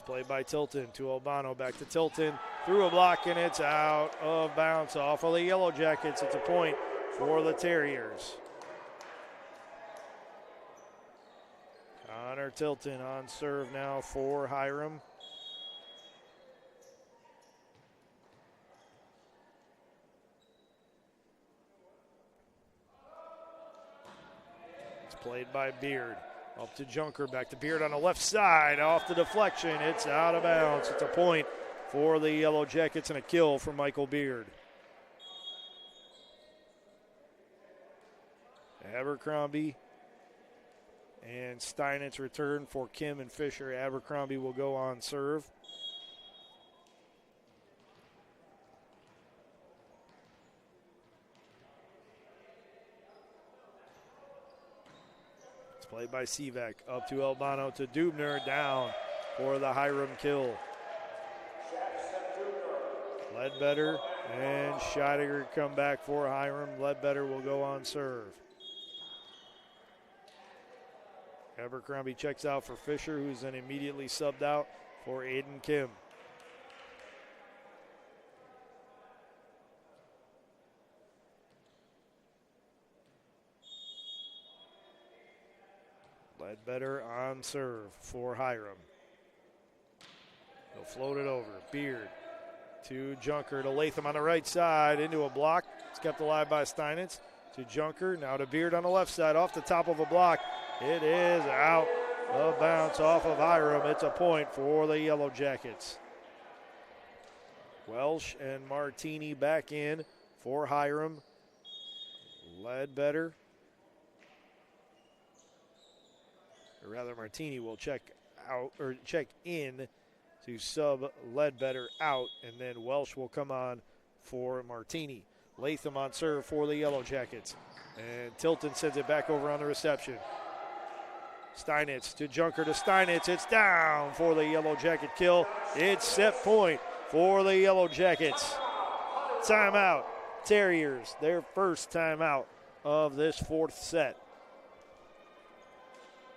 Played by Tilton to Albano, back to Tilton, through a block, and it's out of bounds off of the Yellow Jackets. It's a point for the Terriers. Connor Tilton on serve now for Hiram. It's played by Beard. Up to Junker, back to Beard on the left side, off the deflection. It's out of bounds. It's a point for the Yellow Jackets and a kill for Michael Beard. Abercrombie and Steinitz return for Kim and Fisher. Abercrombie will go on serve. Played by Sivak, up to Albano, to Dubner, down for the Hiram kill. Ledbetter and Scheidegger come back for Hiram. Ledbetter will go on serve. Abercrombie checks out for Fisher, who's then immediately subbed out for Aiden Kim. Ledbetter on serve for Hiram. He'll float it over. Beard to Junker, to Latham on the right side, into a block. It's kept alive by Steinitz. To Junker, now to Beard on the left side, off the top of a block. It is out of bounds off of Hiram. It's a point for the Yellow Jackets. Welsh and Martini back in for Hiram. Ledbetter. Or rather, Martini will check out or check in to sub Ledbetter out, and then Welsh will come on for Martini. Latham on serve for the Yellow Jackets, and Tilton sends it back over on the reception. Steinitz to Junker, to Steinitz. It's down for the Yellow Jacket kill. It's set point for the Yellow Jackets. Timeout. Terriers, their first timeout of this fourth set.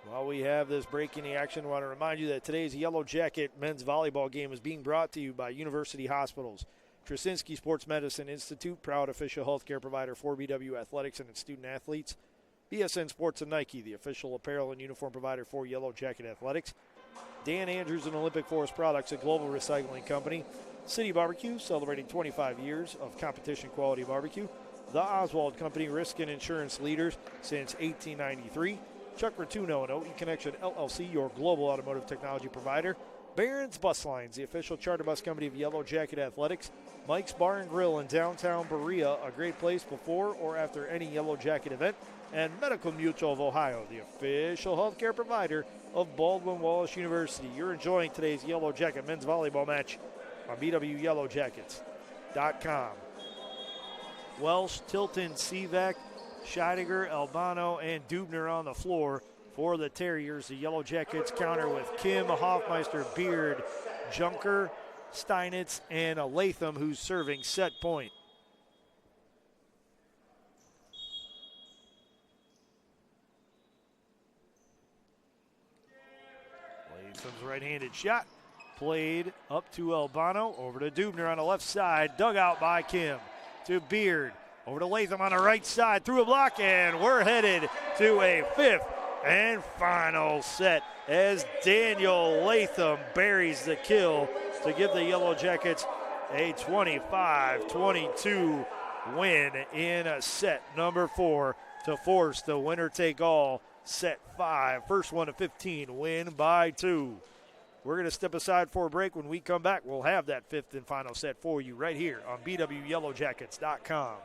While we have this break in the action, I want to remind you that today's Yellow Jacket men's volleyball game is being brought to you by University Hospitals. Trasinski Sports Medicine Institute, proud official healthcare provider for BW Athletics and its student athletes. BSN Sports and Nike, the official apparel and uniform provider for Yellow Jacket Athletics. Dan Andrews and Olympic Forest Products, a global recycling company. City Barbecue, celebrating 25 years of competition quality barbecue. The Oswald Company, risk and insurance leaders since 1893. Chuck Rotuno and OE Connection LLC, your global automotive technology provider. Barron's Bus Lines, the official charter bus company of Yellow Jacket Athletics. Mike's Bar and Grill in downtown Berea, a great place before or after any Yellow Jacket event. And Medical Mutual of Ohio, the official healthcare provider of Baldwin Wallace University. You're enjoying today's Yellow Jacket men's volleyball match on BWYellowJackets.com. Welsh, Tilton, Sivak, Scheidegger, Albano, and Dubner on the floor for the Terriers. The Yellow Jackets counter with Kim, Hoffmeister, Beard, Junker, Steinitz, and Latham, who's serving set point. Latham's right-handed shot played up to Albano, over to Dubner on the left side, dug out by Kim. To Beard, over to Latham on the right side, through a block, and we're headed to a fifth and final set as Daniel Latham buries the kill to give the Yellow Jackets a 25-22 win in set number 4 to force the winner-take-all set 5. First one to 15, win by 2. We're going to step aside for a break. When we come back, we'll have that fifth and final set for you right here on BWYellowJackets.com.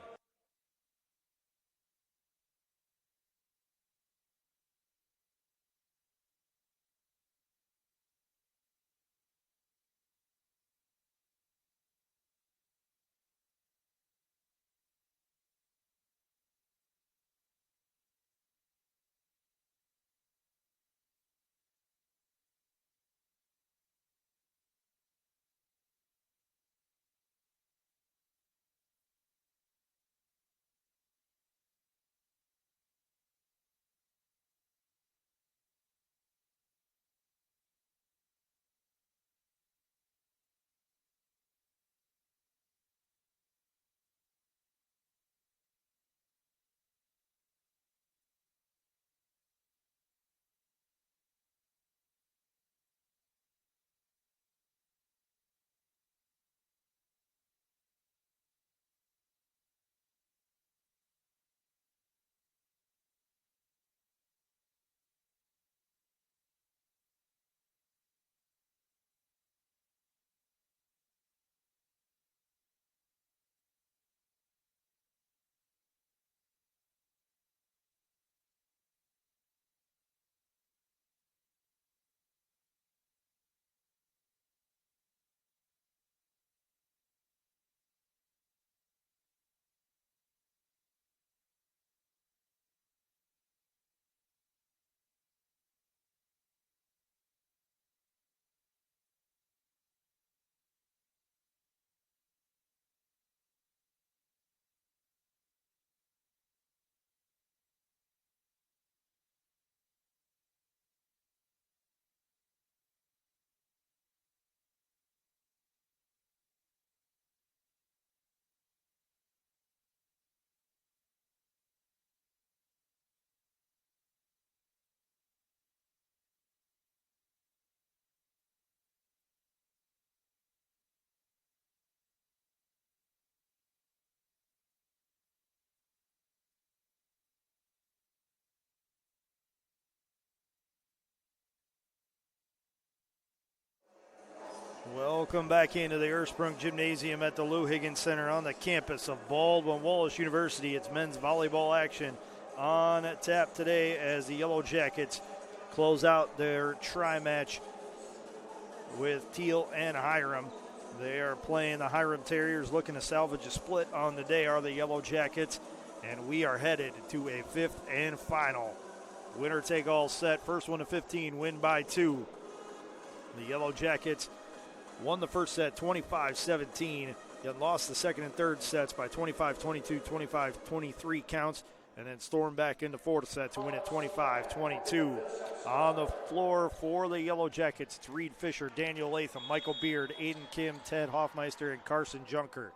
Welcome back into the Ursprung Gymnasium at the Lou Higgins Center on the campus of Baldwin Wallace University. It's men's volleyball action on tap today as the Yellow Jackets close out their tri-match with Teal and Hiram. They are playing the Hiram Terriers, looking to salvage a split on the day are the Yellow Jackets, and we are headed to a fifth and final. Winner take all set, first one to 15, win by 2. The Yellow Jackets won the first set 25-17, then lost the second and third sets by 25-22, 25-23 counts, and then stormed back into fourth set to win it 25-22. On the floor for the Yellow Jackets, it's Reed Fisher, Daniel Latham, Michael Beard, Aiden Kim, Ted Hoffmeister, and Carson Junker.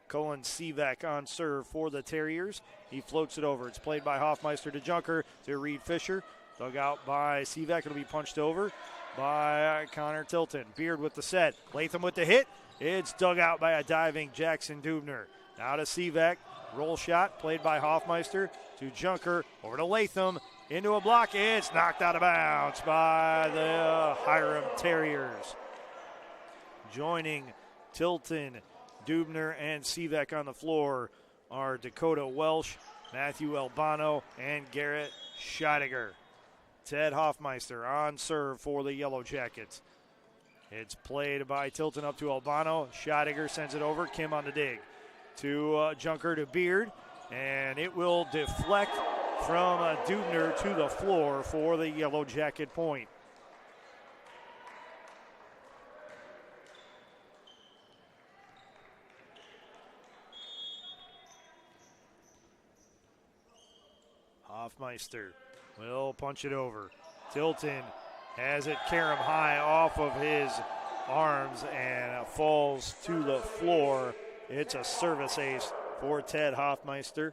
Cullen Sivak on serve for the Terriers. He floats it over. It's played by Hoffmeister to Junker to Reed Fisher. Dug out by Sivak. It'll be punched over by Connor Tilton. Beard with the set. Latham with the hit. It's dug out by a diving Jackson Dubner. Now to Sivak. Roll shot played by Hoffmeister to Junker. Over to Latham. Into a block. It's knocked out of bounds by the Hiram Terriers. Joining Tilton, Dubner, and Sivak on the floor are Dakota Welsh, Matthew Albano, and Garrett Scheidegger. Ted Hoffmeister on serve for the Yellow Jackets. It's played by Tilton up to Albano. Scheidegger sends it over. Kim on the dig. To Junker to Beard. And it will deflect from Dubner to the floor for the Yellow Jacket point. Hoffmeister will punch it over. Tilton has it carom high off of his arms and falls to the floor. It's a service ace for Ted Hoffmeister.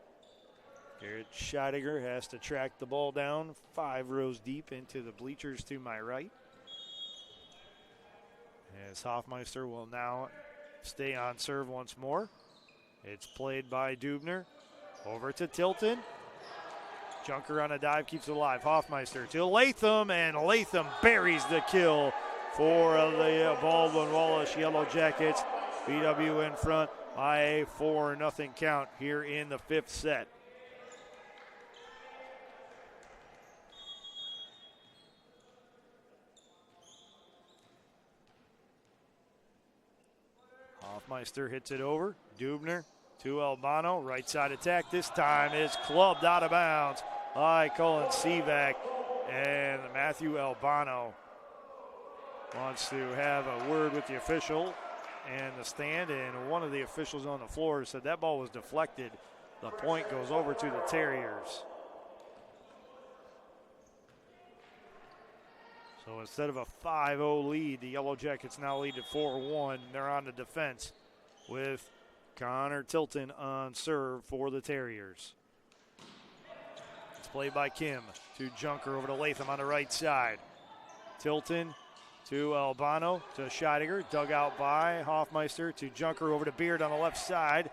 Garrett Scheidegger has to track the ball down 5 rows deep into the bleachers to my right. As Hoffmeister will now stay on serve once more. It's played by Dubner. Over to Tilton. Junker on a dive, keeps it alive. Hoffmeister to Latham, and Latham buries the kill for the Baldwin Wallace Yellow Jackets. BW in front by a 4-0 count here in the 5th set. Hoffmeister hits it over. Dubner to Albano. Right side attack. This time is clubbed out of bounds by Colin Sivak. And Matthew Albano wants to have a word with the official and the stand. And one of the officials on the floor said that ball was deflected. The point goes over to the Terriers. So instead of a 5-0 lead, the Yellow Jackets now lead at 4-1. They're on the defense with Connor Tilton on serve for the Terriers. It's played by Kim to Junker over to Latham on the right side. Tilton to Albano to Scheidegger, dug out by Hoffmeister to Junker over to Beard on the left side.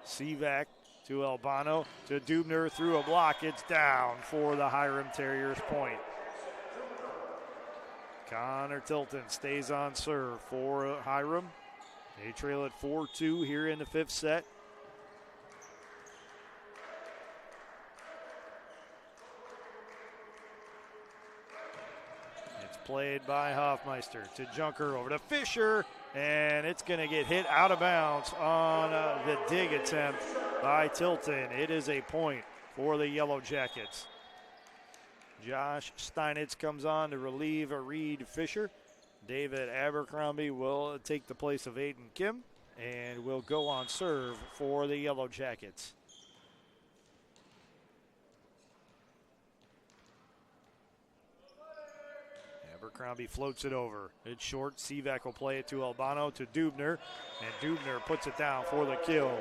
Sivak to Albano to Dubner through a block. It's down for the Hiram Terriers point. Connor Tilton stays on serve for Hiram. They trail at 4-2 here in the 5th set. It's played by Hoffmeister to Junker over to Fisher, and it's going to get hit out of bounds on the dig attempt by Tilton. It is a point for the Yellow Jackets. Josh Steinitz comes on to relieve Reed Fisher. David Abercrombie will take the place of Aiden Kim and will go on serve for the Yellow Jackets. Abercrombie floats it over. It's short. Sivak will play it to Albano to Dubner, and Dubner puts it down for the kill.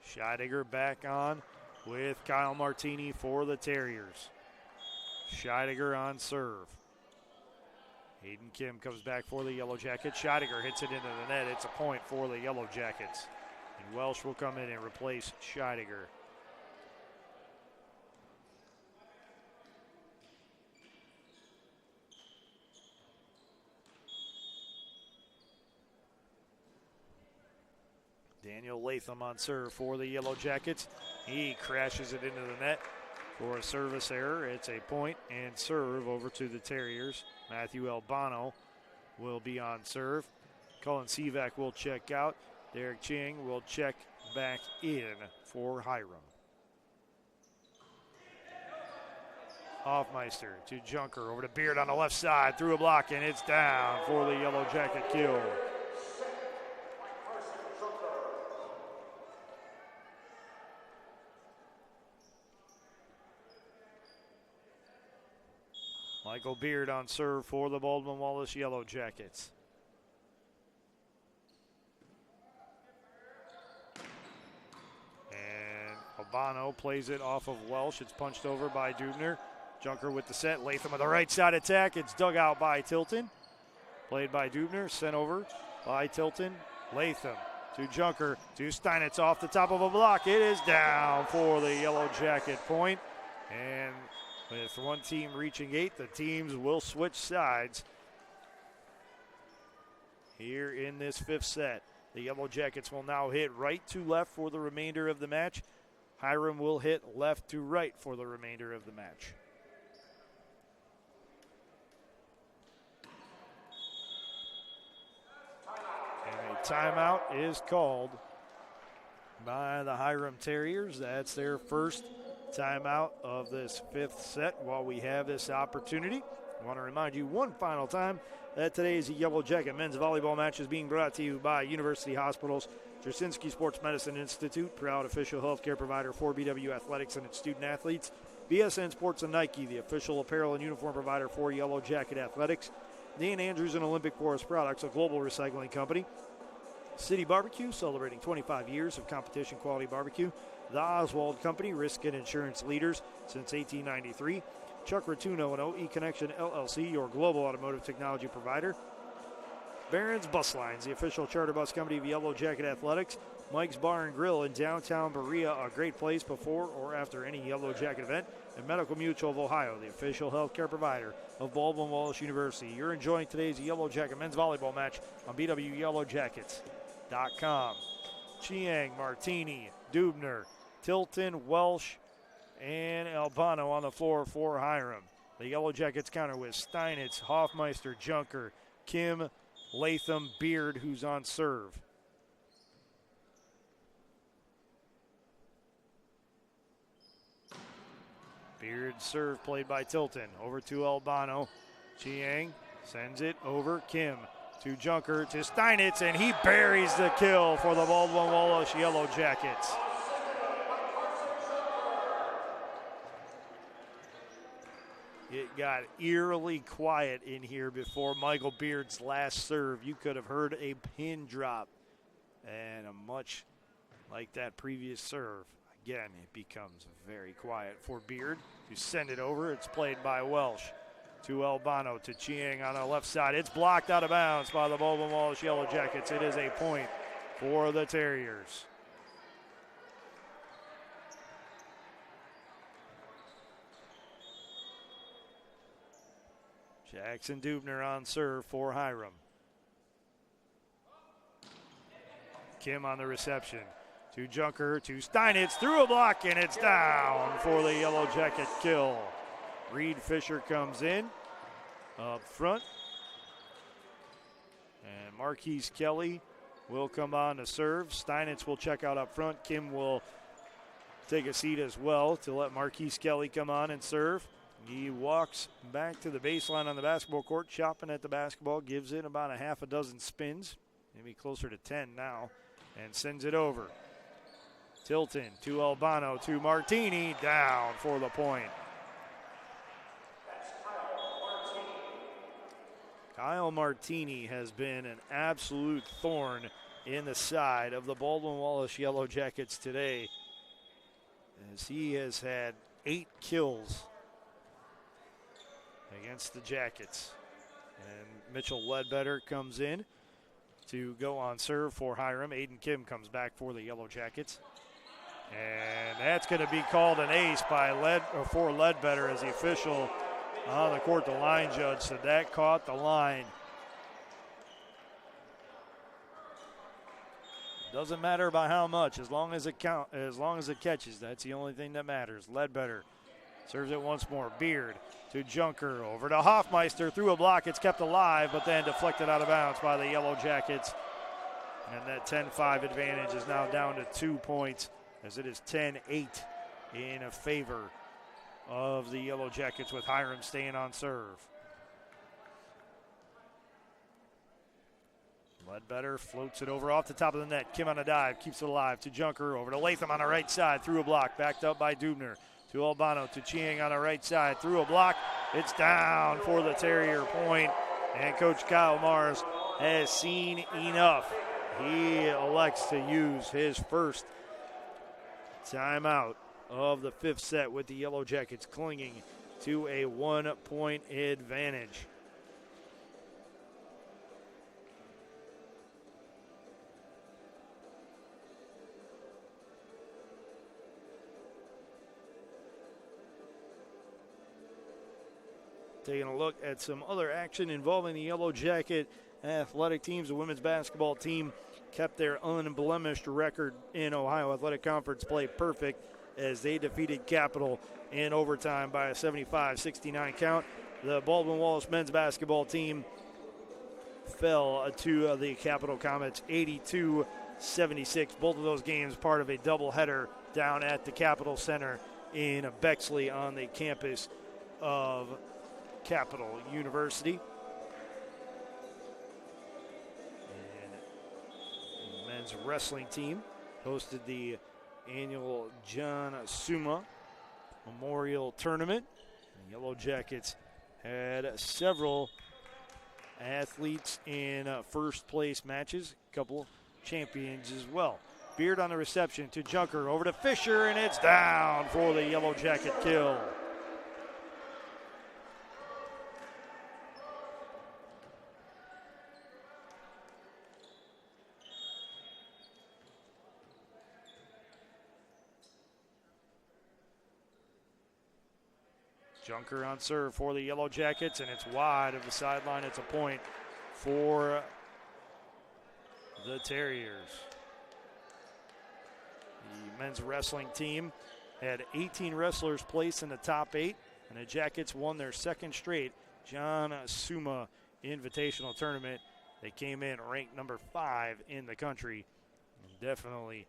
Scheidegger back on with Kyle Martini for the Terriers. Scheidegger on serve. Hayden Kim comes back for the Yellow Jackets. Scheidegger hits it into the net. It's a point for the Yellow Jackets. And Welsh will come in and replace Scheidegger. Daniel Latham on serve for the Yellow Jackets. He crashes it into the net for a service error. It's a point and serve over to the Terriers. Matthew Albano will be on serve. Colin Sivak will check out. Derek Ching will check back in for Hiram. Hoffmeister to Junker over to Beard on the left side through a block, and it's down for the Yellow Jacket kill. Michael Beard on serve for the Baldwin Wallace Yellow Jackets. And Albano plays it off of Welsh. It's punched over by Dubner. Junker with the set. Latham with the right side attack. It's dug out by Tilton. Played by Dubner. Sent over by Tilton. Latham to Junker to Steinitz off the top of a block. It is down for the Yellow Jacket point. And with one team reaching 8, the teams will switch sides here in this 5th set. The Yellow Jackets will now hit right to left for the remainder of the match. Hiram will hit left to right for the remainder of the match. And a timeout is called by the Hiram Terriers. That's their first timeout of this 5th set while we have this opportunity. I want to remind you one final time that today's Yellow Jacket men's volleyball match is being brought to you by University Hospitals, Jasinski Sports Medicine Institute, proud official healthcare provider for BW Athletics and its student athletes, BSN Sports and Nike, the official apparel and uniform provider for Yellow Jacket Athletics, Dan Andrews and Olympic Forest Products, a global recycling company, City Barbecue, celebrating 25 years of competition quality barbecue, the Oswald Company, risk and insurance leaders since 1893. Chuck Rotuno and OE Connection LLC, your global automotive technology provider. Barron's Bus Lines, the official charter bus company of Yellow Jacket Athletics. Mike's Bar and Grill in downtown Berea, a great place before or after any Yellow Jacket event. And Medical Mutual of Ohio, the official healthcare provider of Baldwin Wallace University. You're enjoying today's Yellow Jacket men's volleyball match on BWYellowJackets.com. Chiang, Martini, Dubner, Tilton, Welsh, and Albano on the floor for Hiram. The Yellow Jackets counter with Steinitz, Hoffmeister, Junker, Kim, Latham, Beard, who's on serve. Beard serve played by Tilton. Over to Albano. Chiang sends it over. Kim to Junker to Steinitz, and he buries the kill for the Baldwin Wallace Yellow Jackets. It got eerily quiet in here before Michael Beard's last serve. You could have heard a pin drop, and much like that previous serve. Again, it becomes very quiet for Beard to send it over. It's played by Welsh to Albano to Chiang on the left side. It's blocked out of bounds by the Baldwin Wallace Yellow Jackets. It is a point for the Terriers. Jackson Dubner on serve for Hiram. Kim on the reception. To Junker, to Steinitz, through a block, and it's down for the Yellow Jacket kill. Reed Fisher comes in up front. And Marquise Kelly will come on to serve. Steinitz will check out up front. Kim will take a seat as well to let Marquise Kelly come on and serve. He walks back to the baseline on the basketball court, chopping at the basketball, gives it about a half a dozen spins, maybe closer to 10 now, and sends it over. Tilton to Albano to Martini, down for the point. Kyle Martini has been an absolute thorn in the side of the Baldwin Wallace Yellow Jackets today, as he has had 8 kills against the Jackets. And Mitchell Ledbetter comes in to go on serve for Hiram. Aiden Kim comes back for the Yellow Jackets. And that's going to be called an ace by for Ledbetter, as the official on the court, the line judge, said that caught the line. Doesn't matter by how much, as long as it catches. That's the only thing that matters. Ledbetter serves it once more. Beard to Junker, over to Hoffmeister, through a block. It's kept alive, but then deflected out of bounds by the Yellow Jackets. And that 10-5 advantage is now down to 2 points, as it is 10-8 in favor of the Yellow Jackets, with Hiram staying on serve. Ledbetter floats it over off the top of the net. Kim on a dive, keeps it alive to Junker, over to Latham on the right side, through a block, backed up by Dubner. To Albano, to Chiang on the right side, through a block. It's down for the Terrier point, and Coach Kyle Mars has seen enough. He elects to use his first timeout of the 5th set, with the Yellow Jackets clinging to a 1-point advantage. Taking a look at some other action involving the Yellow Jacket athletic teams. The women's basketball team kept their unblemished record in Ohio Athletic Conference play perfect, as they defeated Capital in overtime by a 75-69 count. The Baldwin Wallace men's basketball team fell to the Capital Comets 82-76. Both of those games part of a doubleheader down at the Capital Center in Bexley on the campus of Capital University. And the men's wrestling team hosted the annual John Suma Memorial Tournament. The Yellow Jackets had several athletes in first place matches, a couple champions as well. Beard on the reception to Junker, over to Fisher, and it's down for the Yellow Jacket kill. Junker on serve for the Yellow Jackets, and it's wide of the sideline. It's a point for the Terriers. The men's wrestling team had 18 wrestlers placed in the top 8, and the Jackets won their second straight John Suma Invitational Tournament. They came in ranked number 5 in the country. And definitely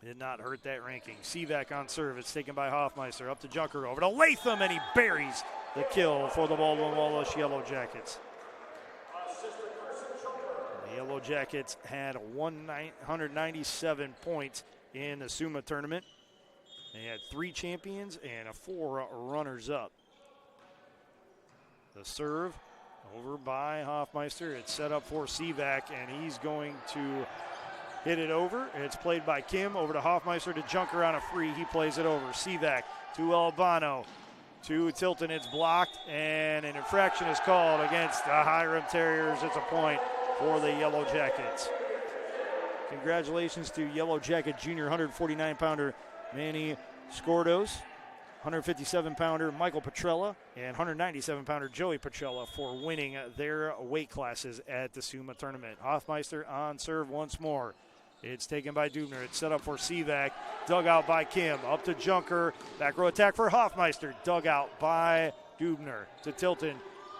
did not hurt that ranking. Sivak on serve. It's taken by Hoffmeister. Up to Junker. Over to Latham, and he buries the kill for the Baldwin Wallace Yellow Jackets. The Yellow Jackets had 197 points in the Suma tournament. They had 3 champions and 4 runners-up. The serve over by Hoffmeister. It's set up for Sivak, and he's going to hit it over. It's played by Kim over to Hoffmeister to Junker on a free. He plays it over. Sivak to Albano to Tilton. It's blocked, and an infraction is called against the Hiram Terriers. It's a point for the Yellow Jackets. Congratulations to Yellow Jacket Junior 149-pounder Manny Skordos, 157-pounder Michael Petrella, and 197-pounder Joey Petrella for winning their weight classes at the Suma tournament. Hoffmeister on serve once more. It's taken by Dubner. It's set up for Sivak. Dug out by Kim. Up to Junker. Back row attack for Hoffmeister. Dug out by Dubner to Tilton.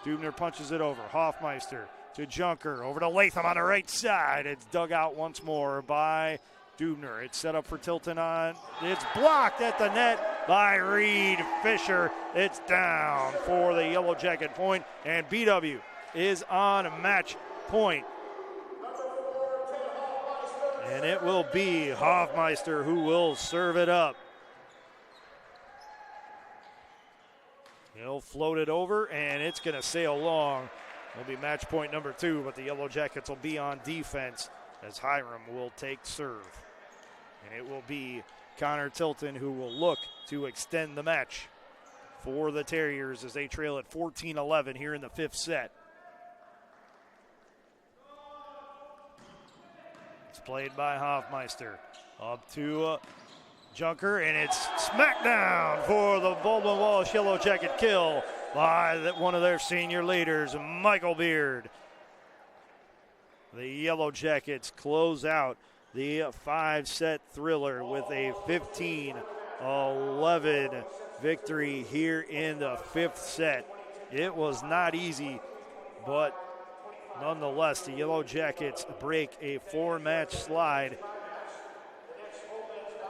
Dubner punches it over. Hoffmeister to Junker. Over to Latham on the right side. It's dug out once more by Dubner. It's set up for Tilton on. It's blocked at the net by Reed Fisher. It's down for the Yellow Jacket point, and BW is on match point. And it will be Hoffmeister who will serve it up. He'll float it over, and it's going to sail long. It'll be match point number 2, but the Yellow Jackets will be on defense as Hiram will take serve. And it will be Connor Tilton who will look to extend the match for the Terriers as they trail at 14-11 here in the 5th set. It's played by Hoffmeister. Up to Junker, and it's smacked down for the Baldwin Wallace Yellow Jacket kill by one of their senior leaders, Michael Beard. The Yellow Jackets close out the 5-set thriller with a 15-11 victory here in the 5th set. It was not easy, but nonetheless, the Yellow Jackets break a 4-match slide,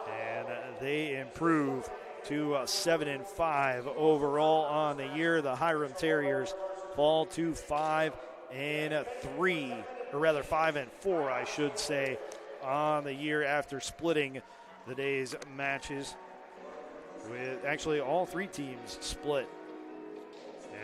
and they improve to 7-5 overall on the year. The Hiram Terriers fall to 5-3, or rather 5-4, I should say, on the year after splitting the day's matches. With actually all 3 teams split.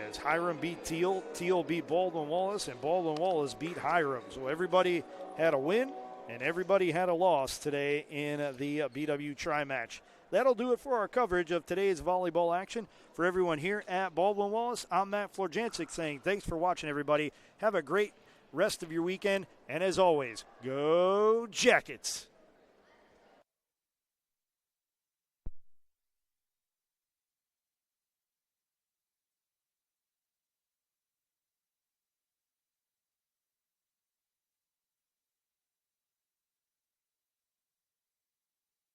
As Hiram beat Teal, Teal beat Baldwin Wallace, and Baldwin Wallace beat Hiram. So everybody had a win, and everybody had a loss today in the BW Tri-Match. That'll do it for our coverage of today's volleyball action. For everyone here at Baldwin Wallace, I'm Matt Florjancic saying thanks for watching, everybody. Have a great rest of your weekend, and as always, go Jackets!